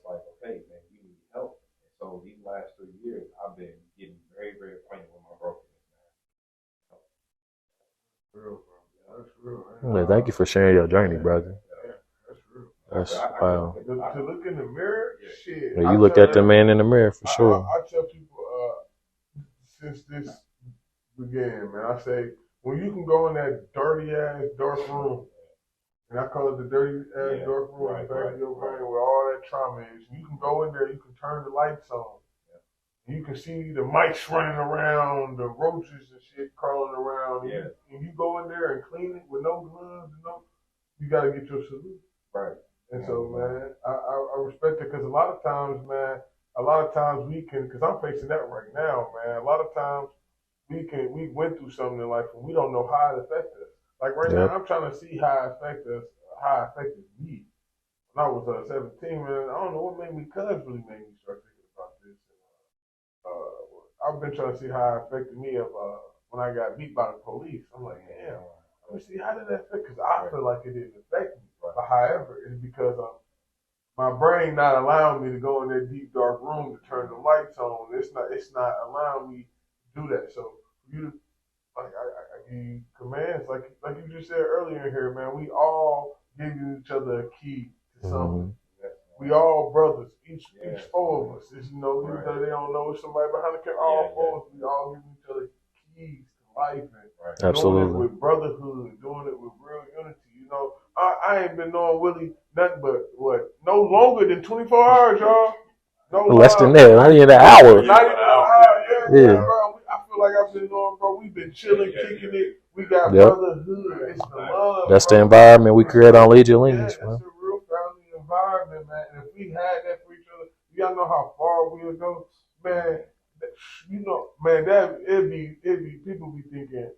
like, okay, man, you need help. And so these last 3 years, I've been getting very, very acquainted with my brokenness, man. Real, bro. That's real. Yeah, thank you for sharing your journey, brother. Yeah, that's real. That's wow. To look in the mirror, shit. Yeah, you look at the man in the mirror for sure. I tell people since this began, man, I say when you can go in that dirty ass dark room, and I call it the dirty ass dark room, back of your brain where all that trauma is. You can go in there, you can turn the lights on. You can see the mice running around, the roaches and shit crawling around. Yeah. And you go in there and clean it with no gloves, you got to get your salute. Right. And so, man, I respect it because a lot of times we can, because I'm facing that right now, man. A lot of times we went through something in life and we don't know how it affected us. Like right now, I'm trying to see how it affected me. When I was 17, man, I don't know what made me, cuz really made me start thinking about this. I've been trying to see how it affected me when I got beat by the police. I'm like, damn, let me see how did that affect? Because I feel like it didn't affect me. But however, it's because my brain not allowing me to go in that deep dark room to turn the lights on. It's not allowing me to do that. So you, like I give you commands, like you just said earlier in here, man. We all give each other a key to something. We all brothers, each 4 of us. It's, they don't know somebody behind the camera. All 4 of us, we all give each other keys to life and absolutely doing it with brotherhood, doing it with real unity. I ain't been knowing Willie nothing but no longer than 24 hours, y'all. No less than that, not even an hour. Not even an hour, yeah. Bro. I feel like I've been knowing, bro. We've been chilling, kicking it. We got brotherhood. It's the love. That's the environment we create on Lead Your Lineage, man. It's a real family environment, man. And if we had that for each other, y'all know how far we'll go, man. Man, it'd be people be thinking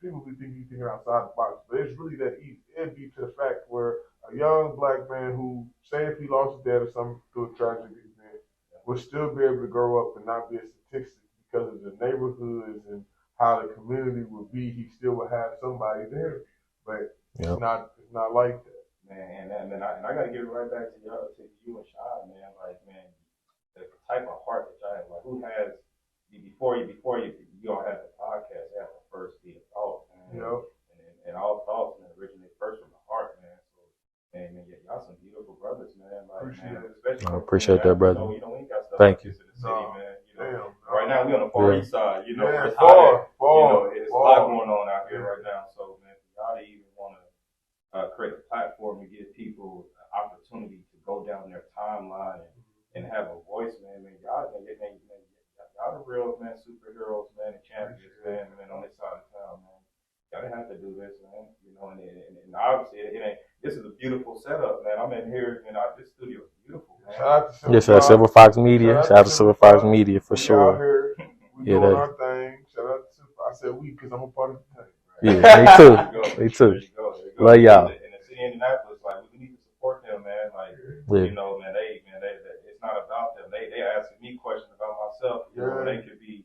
you thinking outside the box, but it's really that easy. It'd be to the fact where a young black man who, say if he lost his dad or something through a tragic event, would still be able to grow up and not be a statistic because of the neighborhoods and how the community would be, he still would have somebody there. But it's not like that. Man, and I gotta give it right back to y'all, to you and Sean, man. Like, man, the type of heart that y'all have, like, who has before you all had the podcast, they have to first be a thought, man. And all thoughts, man, originate first from the heart, man. So, man, y'all some beautiful brothers, man. Like, I appreciate that, brother. We ain't got stuff Thank like you. this in the city, man. Right now we on the Far East side, it's hot. Far. It's a lot going on out here right now. So, man, y'all even want to create a platform to give people an opportunity to go down their timeline and have a voice, man. Y'all the real, man, superheroes, man, and champions, man, on this side of town, man. Y'all didn't have to do this, man. And obviously it ain't. This is a beautiful setup, man. I'm in here, this studio is beautiful, man. Yes, Silver Fox Media. Shout out to Silver Fox Media for sure. We doing our thing. Shout out to I said we because I'm a part of the thing. Yeah, me too. Love y'all. In the city of Indianapolis, like, we need to support them, man. Like, man, they it's not about them. They asking me questions about myself. They could be,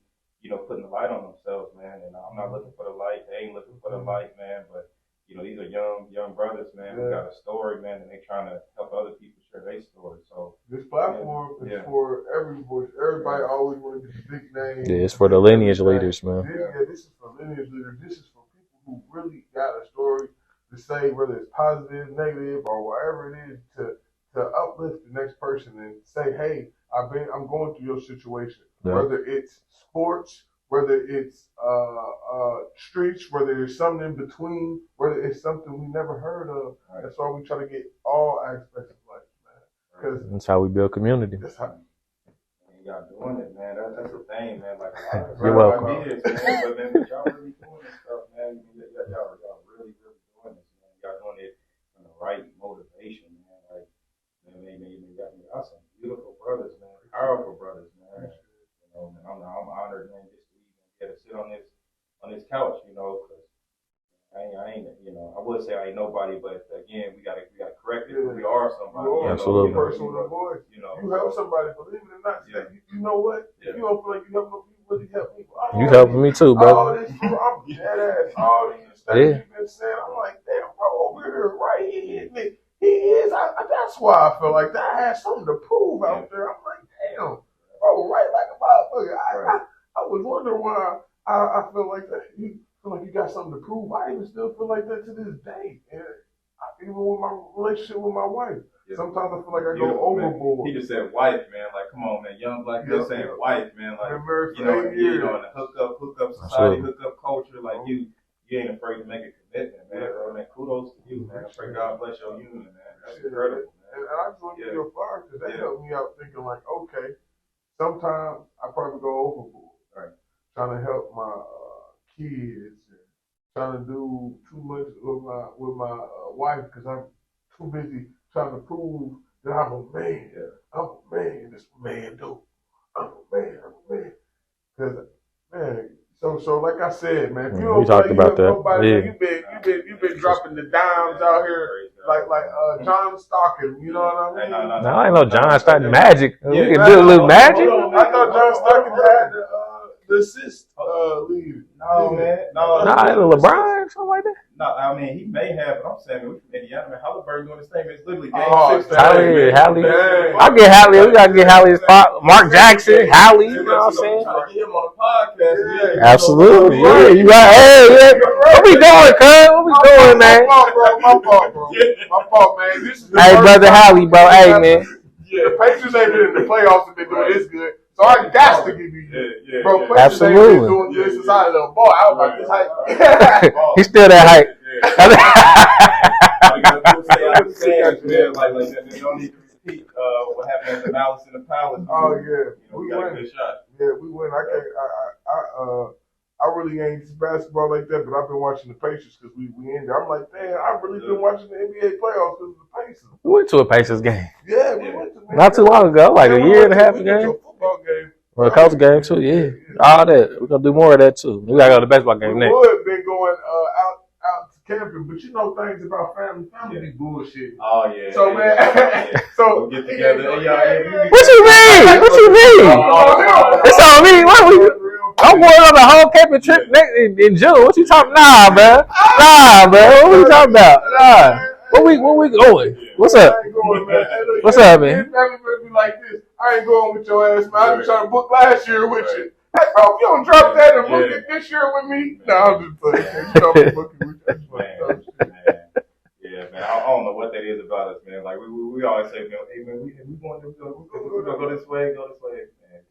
putting the light on themselves, man. And I'm not looking for the light. They ain't looking for the light, man. But these are young brothers, man. Who got a story, man, and they trying to help other people share their story. So this platform is for everybody. Everybody always wants this big name. Yeah, it's for the lineage leaders, man. This is for lineage leaders. This is for people who really got a story to say, whether it's positive, negative, or whatever it is, to uplift the next person and say, hey, I'm going through your situation. Yeah. Whether it's sports, whether it's streets, whether it's something in between, whether it's something we never heard of. Right. That's why we try to get all aspects of life, man. Right. That's how we build community. That's how. Y'all doing it, man. That's the thing, man. Like, you're welcome. Ideas, man. But y'all really doing this stuff, man. Y'all really doing this, man. Y'all doing it from the right motivation, man. Like, y'all some beautiful brothers, man. Powerful brothers, man. Man, I'm honored, man, just to even get to sit on this couch, because I ain't, I would say I ain't nobody, but again, we gotta correct it. We are somebody. Absolutely. Person with a voice. You help somebody, believe it or not. Yeah. You know what? If you don't feel like you help me, you really help me. You helping me too, bro. All this, I'm dead ass. All these things you've been saying, I'm like, damn, bro, over here, right here, he is. That's why I feel like that. I had something to prove out there. I'm like, damn, bro, right like a motherfucker. I was wondering why I feel like that. You feel like you got something to prove. I even still feel like that to this day. And even with my relationship with my wife. Yeah. Sometimes I feel like I go overboard. He just said wife, man. Like, come on, man. Young black man saying wife, man. Like, in the hookup society, hookup culture. Like, you ain't afraid to make a commitment, man. Yeah. Man, kudos to you, man. I pray God bless your union, man. That's incredible, man. And I just want to give you a flowers because that helped me out thinking like, okay, sometimes I probably go overboard. Right. Trying to help my kids and trying to do too much with my wife because I'm too busy trying to prove that I'm a man. Yeah. I'm a man. This man dope. I'm a man. Because, man, so like I said, man, if you don't talked about that. Nobody, you've been dropping the dimes out here like John Stockton. You know what I mean? No, I ain't no John Stockton magic. We can do a little magic. I thought John Stockton had the assist lead. No, man. No, LeBron, something like that. No, I mean, he may have, but I'm saying, we're from Indiana, man. Halliburton doing this thing. It's literally game 6. Hallie. I'll get Hallie. We got to get Hallie's spot. Mark Jackson, Hallie, you know what I'm saying? Trying to get him on the podcast. Yeah. Absolutely. Yeah, you got, hey, what we doing, cuz? What we doing, man? My fault, bro. My fault, man. This is hey, brother Hallie, bro. Hey, man. Yeah, the Patriots ain't been in the playoffs and been doing this good. So I got to give you, bro. Absolutely. Doing this since I was a little boy. I was like this height. He's still that height. Like they don't need to repeat what happened at the Malice in the Palace. Oh yeah, we got a good shot. Yeah, we win. I really ain't basketball like that, but I've been watching the Pacers because we in there. I'm like, damn, I've really been watching the NBA playoffs because of the Pacers. We went to a Pacers game. Yeah, we went to. Not too long ago, like a year and a half ago. A football game. Well, a coach game too, yeah. All that. We're gonna do more of that too. We gotta go to the basketball game next. We would been going out to camping, but you know things about family be bullshit. Oh yeah. So man, so we'll get together. What you mean? It's on me. Why we? I'm going on a whole camping trip in June. What you talking? Nah, man. Nah, man. What we talking about? Nah. Where we going? What's up? What's up, man? Be like this. I ain't going with your ass, man. I was trying to book last year with you. Hey, bro, if you don't drop that and book it this year with me, no, I'm just playing. You know I'm booking with you. Yeah, man. I don't know what that is about us, man. Like we always say, man, hey man, we going to go this way, man.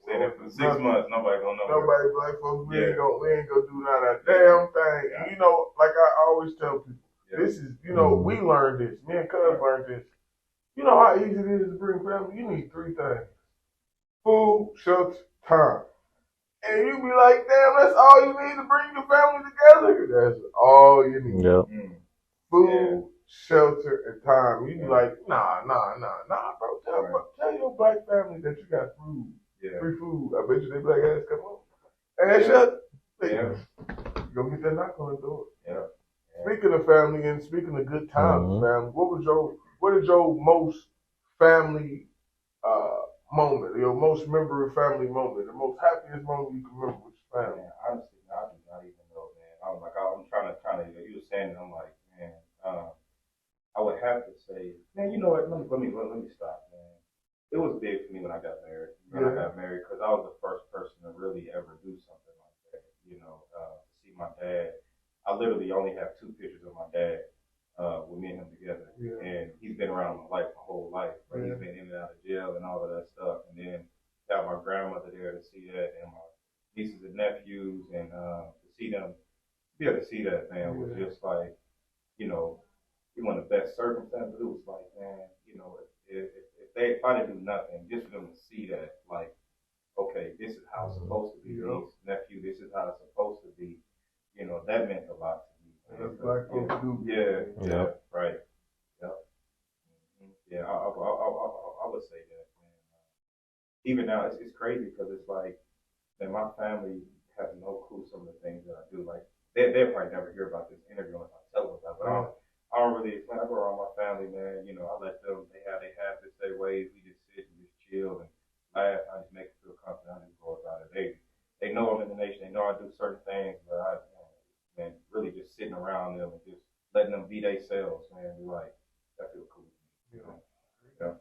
Say that for 6 months, nobody gonna know. Nobody black folks, we ain't gonna do not a damn thing. And you know, like I always tell people, this is, you know, we learned this. Me and Cuz learned this. You know how easy it is to bring family? You need 3 things: food, shelter, time. And you be like, damn, that's all you need to bring your family together? That's all you need. Yep. Food, shelter, and time. You be like, nah, bro. Tell your black family that you got food. Free food. I bet you they black ass come on. And that shit, go get that knock on the door. Speaking of family and speaking of good times, family, what is your most family moment, your most memorable family moment, the most happiest moment you can remember with your family? Man, honestly, I do not even know, man. I'm trying to, you were saying it, I'm like, man, I would have to say, man, you know what? Let me stop, man. It was big for me when I got married. I got married because I was the first person to really ever do something like that. You know, to see my dad. I literally only have 2 pictures of my dad with me and him together, and he's been around my life, my whole life. But he's been in and out of jail and all of that stuff, and then got my grandmother there to see that, and my nieces and nephews, and to see them, be able to see that, man, was just like, you know, one of the best circumstances. It was like, man, you know, if I didn't do nothing, just for them to see that, like, okay, this is how it's supposed to be. Niece, nephew, this is how it's supposed to be. You know, that meant a lot to me. That's black folks do. Right. Yep. Yeah, I would say that, man. Even now, it's crazy because it's like, man, my family has no clue some of the things that I do. Like, they'll probably never hear about this interview unless I tell them about it. But I don't really, when I go around my family, man, you know, I let them, they have their ways. We just sit and just chill and laugh. I just make them feel comfortable. I just go about it. They know I'm in the nation. They know I do certain things, but man, really just sitting around them and just letting them be themselves, man. Like, that feels cool. You know?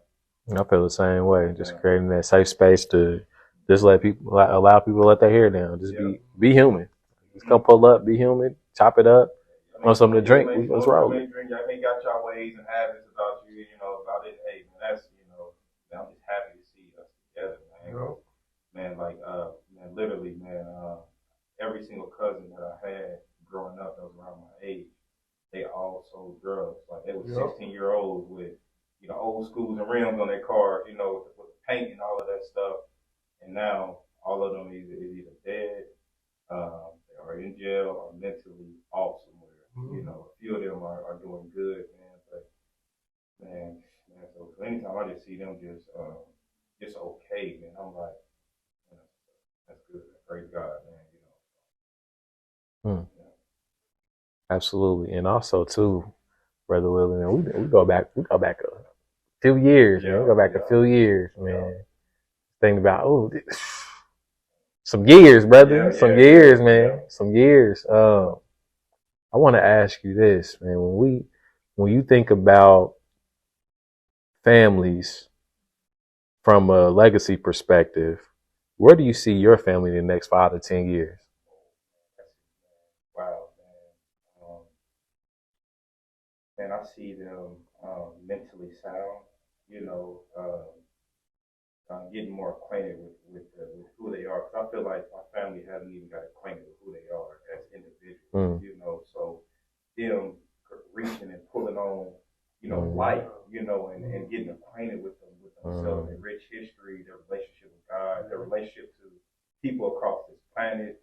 I feel the same way. Just creating that safe space to just allow people to let their hair down. Just be human. Just come pull up, be human, chop it up. Want something to drink? Let's roll. Y'all may got y'all ways and habits about you, you know, about it. Hey, man, that's, you know, man, I'm just happy to see us together, man. Man, like, man, literally, man, every single cousin that I had growing up that was around my age, they all sold drugs. Like, they were 16-year-olds with, you know, old schools and rims on their cars, you know, with the paint and all of that stuff. And now all of them is either dead, they are in jail, or mentally off somewhere. You know, a few of them are doing good, man. But man, so anytime I just see them just okay, man, I'm like, man, that's good. Praise God, man. You know. Absolutely, and also too, Brother Willie, man, we go back a few years, man. We go back a few years, man. Thinking about some years, brother, some years, man, some years. I want to ask you this, man. When you think about families from a legacy perspective, where do you see your family in the next 5 to 10 years? Wow, man. Man, I see them mentally sound, you know, getting more acquainted with who they are. Because I feel like my family hasn't even got acquainted with who they are as individuals, you know. So them reaching and pulling on, you know, life, you know, and getting acquainted with themselves, their rich history, their relationship with God, their relationship to people across this planet,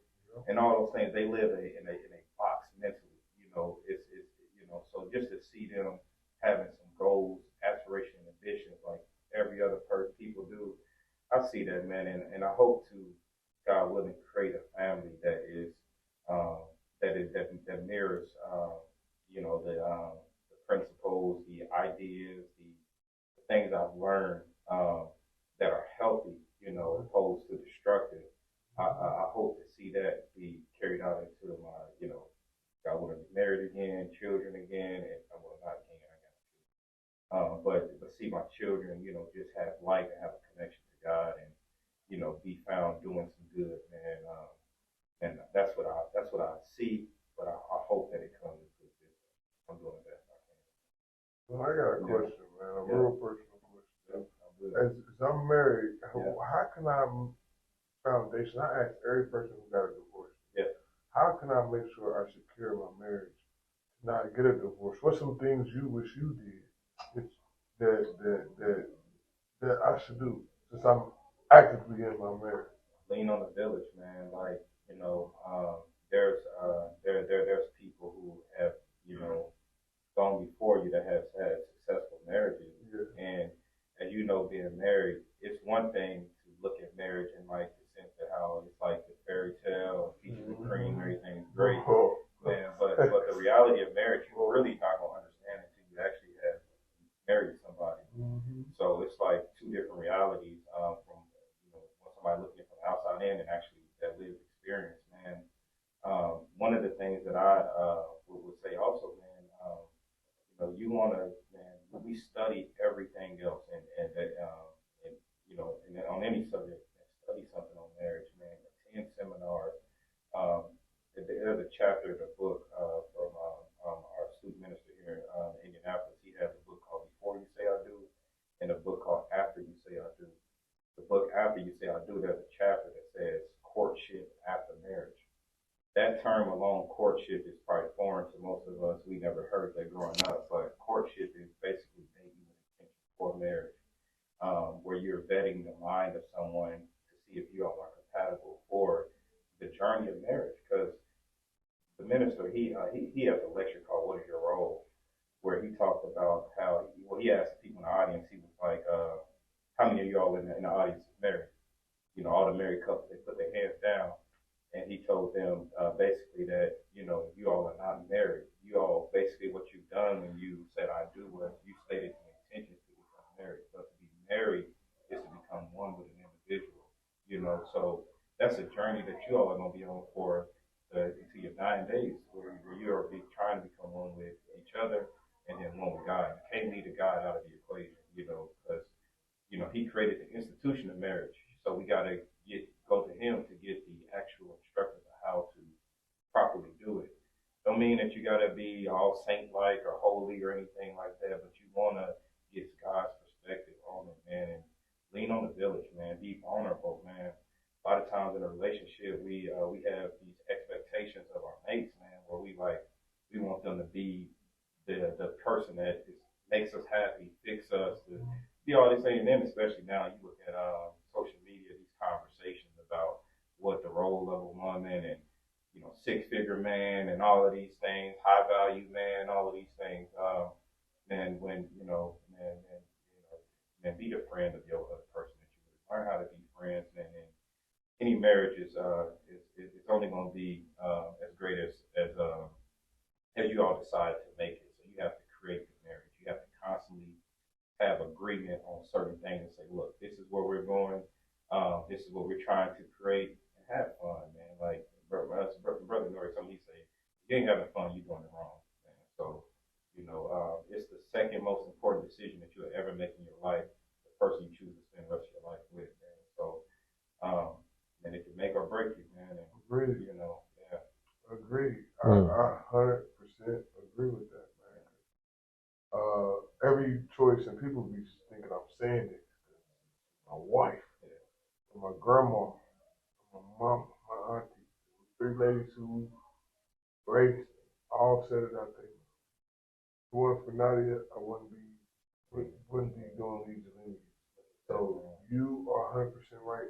and all those things. They live in a box mentally, you know. It's you know, so just to see them having some goals, aspirations, and ambitions like every other person people do, I see that, man, and I hope to, God willing, create a family that is that mirrors you know, the principles, the ideas, the things I've learned that are healthy, you know, opposed to destructive. I hope to see see that be carried out into my, I want to be married again, children again, and well, not again, I got but see my children, just have life and have a connection to God, and be found doing some good, man. And that's what I see, but I hope that it comes to this. I'm doing the best I can. Well, I got a question, man. A real personal question. Yeah, As I'm married, Yeah. how can I foundation? I ask every person who got a divorce. Yeah. How can I make sure I secure my marriage, not get a divorce? What's some things you wish you did that I should do since I'm actively in my marriage? Lean on the village, man. Like, there's people who have, gone before you that have had successful marriages. Yeah. And as you know, being married, it's one thing to look at marriage in like the sense of how it's like the fairy tale, peaches and cream, everything's great. Man, but the reality of marriage, you're really not gonna understand until you actually have married somebody. So it's like two different realities from when somebody looking from the outside in and actually that lived experience, man. One of the things that I would say also, man, you want to, man, we study everything else and on any subject, study something on marriage, man. Attend seminars. There's a chapter in the book from our student minister here in Indianapolis. He has a book called Before You Say I Do and a book called After You Say I Do. The book After You Say I Do, there's a chapter that says courtship after marriage. That term alone, courtship, is probably foreign to most of us. We never heard that growing up, but courtship is basically dating with intention for marriage, where you're vetting the mind of someone to see if you all are compatible for the journey of marriage. Because the minister, he has a lecture called "What Is Your Role," where he talked about how he asked people in the audience. He was like, "How many of y'all in the audience is married?" All the married couples, they put their hands down. And he told them basically that, you all are not married. You all, basically what you've done when you said I do was you stated the intention to become married. But to be married is to become one with an individual, So that's a journey that you all are going to be on for until your dying days, where you are trying to become one with each other and then one with God. You can't leave the God out of the equation, because, he created the institution of marriage. So we got to go to him to get the actual instructions of how to properly do it. Don't mean that you got to be all saint-like or holy or anything like that, but you want to get God's perspective on it, man, and lean on the village, man. Be vulnerable, man. A lot of times in a relationship, we have these expectations of our mates, man, where we want them to be the person that makes us happy, fix us, to be all this thing. And then especially now, you look at social media, these conversations about what the role of a woman and six-figure man and all of these things, high value man, all of these things. And when man, be the friend of your other person that you would learn how to be friends. And any marriage is it's only going to be as great as you all decide to make it. So you have to create the marriage. You have to constantly have agreement on certain things and say, look, this is where we're going. This is what we're trying to create, and have fun, man. Like brother Nori told me, he say, if you ain't having fun, you're doing it wrong, man. So, it's the second most important decision that you'll ever make in your life, the person you choose to spend the rest of your life with, man. So, and it can make or break you, man. And, Agreed. Yeah. Agreed. I 100% agree with that, man. Every choice, and people be thinking I'm saying it, my wife, my grandma, my mom, my auntie, three ladies who raised, all said it out there. If it wasn't for Nadia, I wouldn't be doing Lead Your Lineage. So you are 100% right.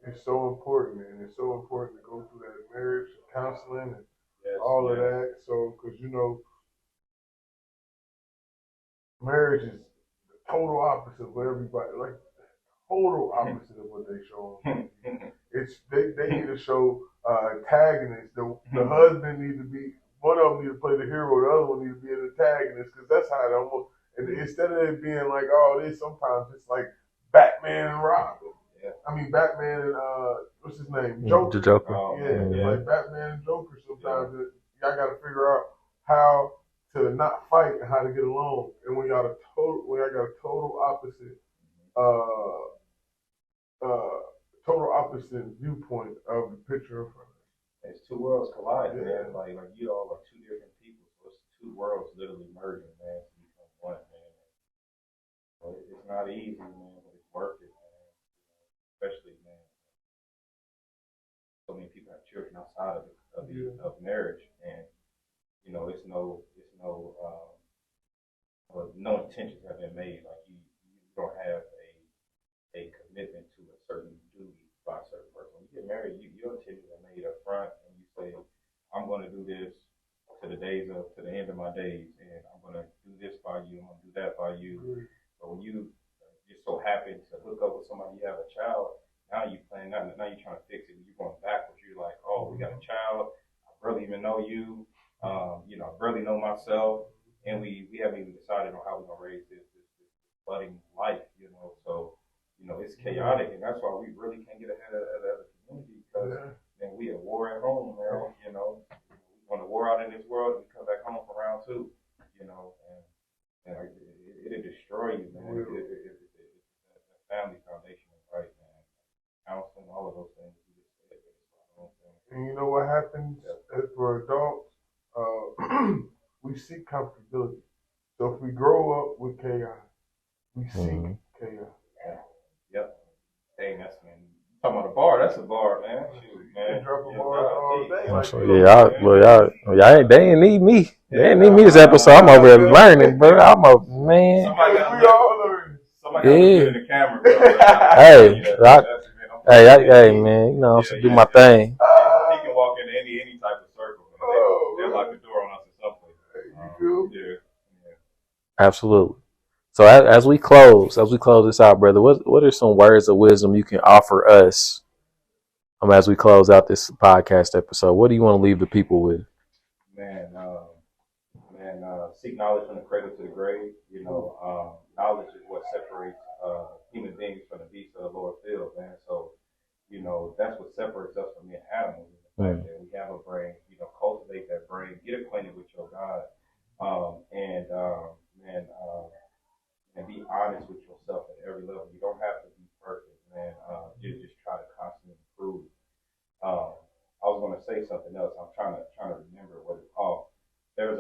It's so important, and it's so important to go through that marriage counseling and all of that. So, because marriage is the total opposite of what everybody like. Total opposite of what they show. It's they need to show antagonists. The husband need to be, one of them need to play the hero, the other one need to be an antagonist, because that's how it almost. And instead of it being like, oh, this, sometimes it's like Batman and Robin. Yeah. Batman and what's his name? Joker. The Joker. Yeah, like Batman and Joker. Sometimes y'all got to figure out how to not fight and how to get along. And when y'all got a total opposite, viewpoint of the picture of her. It's two worlds colliding, man. Like you all are two different people. So it's two worlds literally merging, man, to become one, man. So it's not easy, man, but it's worth it, man. Especially, man. So many people have children outside of marriage, and it's no intentions have been made. Like you don't have a commitment to a certain duty by a certain person. When you get married, your intentions are made up front, and you say, I'm going to do this to the end of my days, and I'm going to do this by you, I'm going to do that by you. But when you just so happen to hook up with somebody, you have a child, now you plan, now you're trying to fix it, you're going backwards. You're like, oh, we got a child, I barely even know you, I barely know myself, and we haven't even decided on how we're going to raise this budding life, so it's chaotic, and that's why we really can't get ahead of the community, because man, we at war at home, man. We want to war out in this world, and we come back home for round two, and it'll destroy you, man. If the family foundation is right, man. Counseling, all of those things. And you know what happens for adults? We seek comfortability. So if we grow up with chaos, we seek chaos. Yep. Hey, that's man. Talking about a bar, that's a bar, man. Shoot, man. They ain't need me. They ain't need me this episode. I'm over here learning, bro. Man. Somebody got to put it in the camera, bro. Hey, man. Do my thing. He can walk into any type of circle, man. They'll lock the door on us at some point. Yeah. Absolutely. So as we close this out, brother, what are some words of wisdom you can offer us as we close out this podcast episode? What do you want to leave the people with? Man, seek knowledge from the cradle to the grave. Knowledge is what separates human beings from the beasts of the lower field, man. So, that's what separates us from the animals. That we have a brain, cultivate that brain, get acquainted with your God, and be honest with yourself at every level. You don't have to be perfect, man. You just try to constantly improve. I was going to say something else. I'm trying to remember what it's called. There's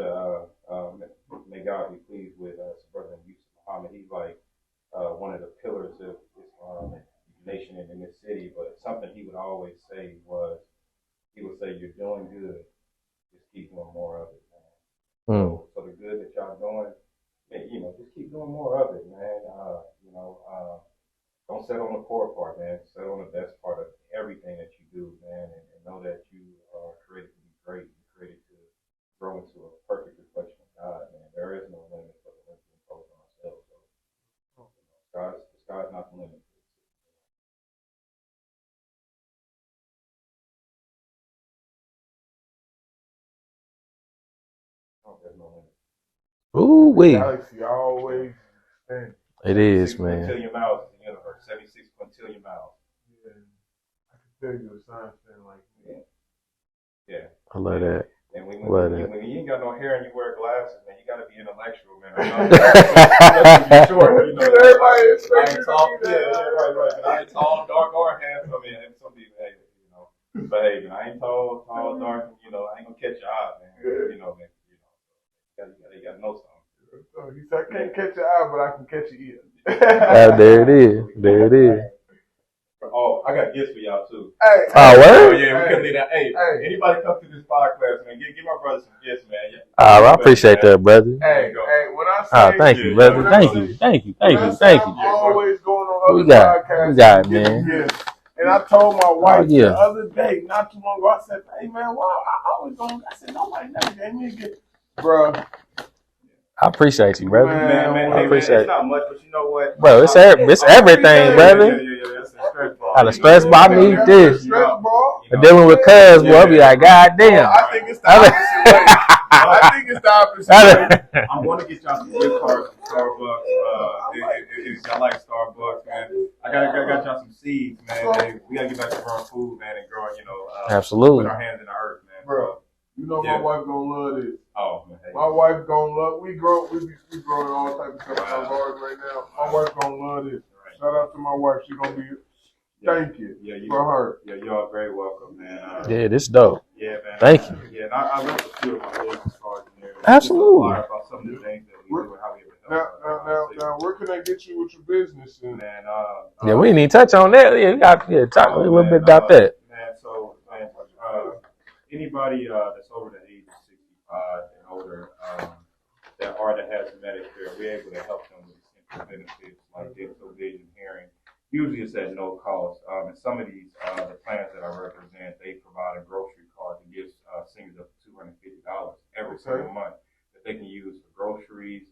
may God be pleased with Brother Yusuf Muhammad. He's like one of the pillars of this nation and in this city. But something he would always say was, you're doing good. Just keep doing more of it, man. So the good that y'all doing, just keep doing more of it, man. Don't settle on the poor part, man. Settle on the best part of everything that you do, man, and know that you are created to be great. You're created to grow into a perfect reflection of God, man. There is no limit for the limit we impose on ourselves. So, the sky's not the limit. There's no limit. Ooh, wee. Galaxy always expands. It is, man. Quintillion miles in the universe. 76 quintillion miles. Yeah. I can tell you a science thing like that. Yeah. I love that. And when you ain't got no hair and you wear glasses, man, you got to be intellectual, man. Everybody is I ain't tall, right. I ain't tall, dark, or handsome. I mean, some people, behave. I ain't tall, dark. I ain't gonna catch your eye, man. Man. You gotta know something. He said, I can't catch your eye, but I can catch your ear. There it is. Oh, I got gifts for y'all too. Hey, word? Yeah, we couldn't do that. Hey, anybody come to this podcast, man, give my brother some gifts, man. Yeah. I appreciate that, brother. Hey, when I say, thank you, brother. Thank you. I'm always going on other podcasts. We got it, man. And I told my wife the other day, not too long ago, I said, hey, man, I said, nobody never gave me a gift. Bruh. I appreciate you, brother. Man, I appreciate it's not much, but you know what? Bro, it's everything, brother. Yeah, that's a stress ball. Got a stress ball, I need this. Stress ball. Dealing with cuz, boy, I be like, God damn. I think it's the opposite way. I think it's the opposite. I'm going to get y'all some gift cards from Starbucks. If y'all like Starbucks, man, I got y'all some seeds, man. Hey, we gotta get back to growing food, man, and growing, absolutely. put our hands in the earth, man. Bro, you know my wife gonna love this. Oh man, my wife gonna love. We growing all types of stuff in our garden right now. My wife gonna love this. Shout out to my wife. She gonna be. Thank you for her. Yeah, y'all very welcome, man. Yeah, this dope. Yeah, man. Thank you. Yeah, and I love to feel my business cards in there. Absolutely. About some of the things that we do and how we Now, where can I get you with your business? And man, yeah, we didn't even touch on that. Yeah, we got talk a little bit about that. Man, so man, anybody that's over the age of 65 and older that has Medicare, we're able to help them with simple benefits like dental, vision, hearing. Usually it's at no cost. And some of these, the plans that I represent, they provide a grocery card that gives seniors up to $250 every single month that they can use for groceries,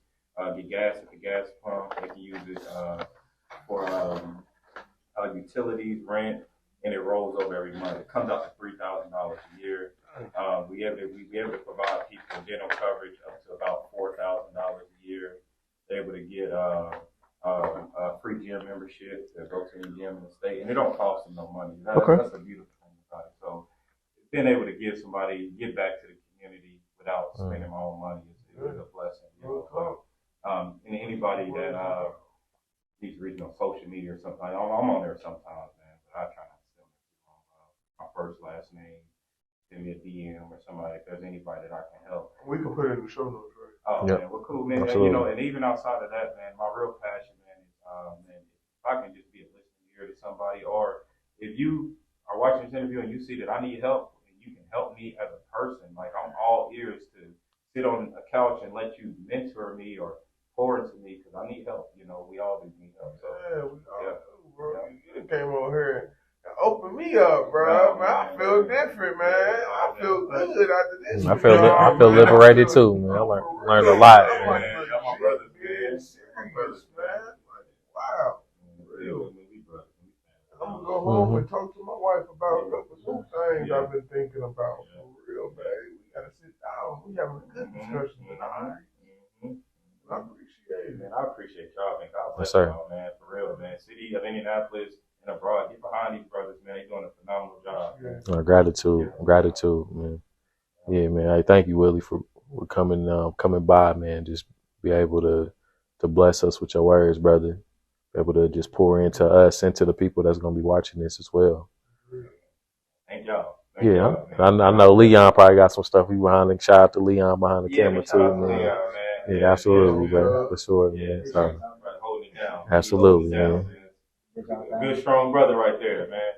get gas at the gas pump. They can use it for utilities, rent, and it rolls over every month. It comes out to $3,000 a year. We able to provide people dental coverage up to about $4,000 a year. They're able to get free gym membership to go to any gym in the state, and it don't cost them no money. That's a beautiful thing about it. So being able to give back to the community without spending my own money is a blessing. And anybody that needs to reach me on social media or something, I'm on there sometimes, man, but I try not to send my first, last name, send me a DM or somebody, if there's anybody that I can help. We can put it in the show notes, right? Oh, man, well, cool, man. And even outside of that, man, my real passion, man, is, if I can just be a listening ear to somebody, or if you are watching this interview and you see that I need help, and you can help me as a person, like I'm all ears to sit on a couch and let you mentor me or pour into me, because I need help. We all do need help. So, bro. You came over here and opened me up, bro. Man, I feel different, man. I feel good after this. I feel liberated too, man. I learned a lot, man. My brother's being serious, man. Wow. Real. I'm gonna go home and talk to my wife about a couple of things I've been thinking about. For real, man. We gotta sit down. We having a good discussion tonight. I appreciate it, man. I appreciate y'all, man. God bless y'all, man. For real, man. City of Indianapolis and abroad, get behind these brothers, man. They're doing a phenomenal job. Gratitude, man. Yeah, man. Hey, thank you, Willie, for coming by, man. Just be able to bless us with your words, brother. Be able to just pour into us, into the people that's gonna be watching this as well. Thank y'all. I know Leon probably got some stuff behind the. Shout out to Leon behind the camera too, man. Leon, man. Yeah, absolutely, bro. For sure, man. So, absolutely, man. Good, strong brother right there, man.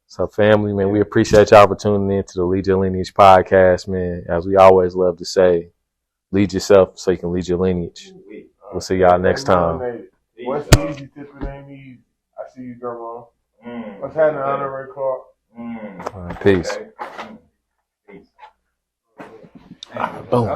So, family, man, we appreciate y'all for tuning in to the Lead Your Lineage podcast, man. As we always love to say, lead yourself so you can lead your lineage. We'll see y'all next time. What's easy, tip it ain't easy. I see you, Grandma. What's happening, Honorary Clark? Peace. Okay. Peace. Boom.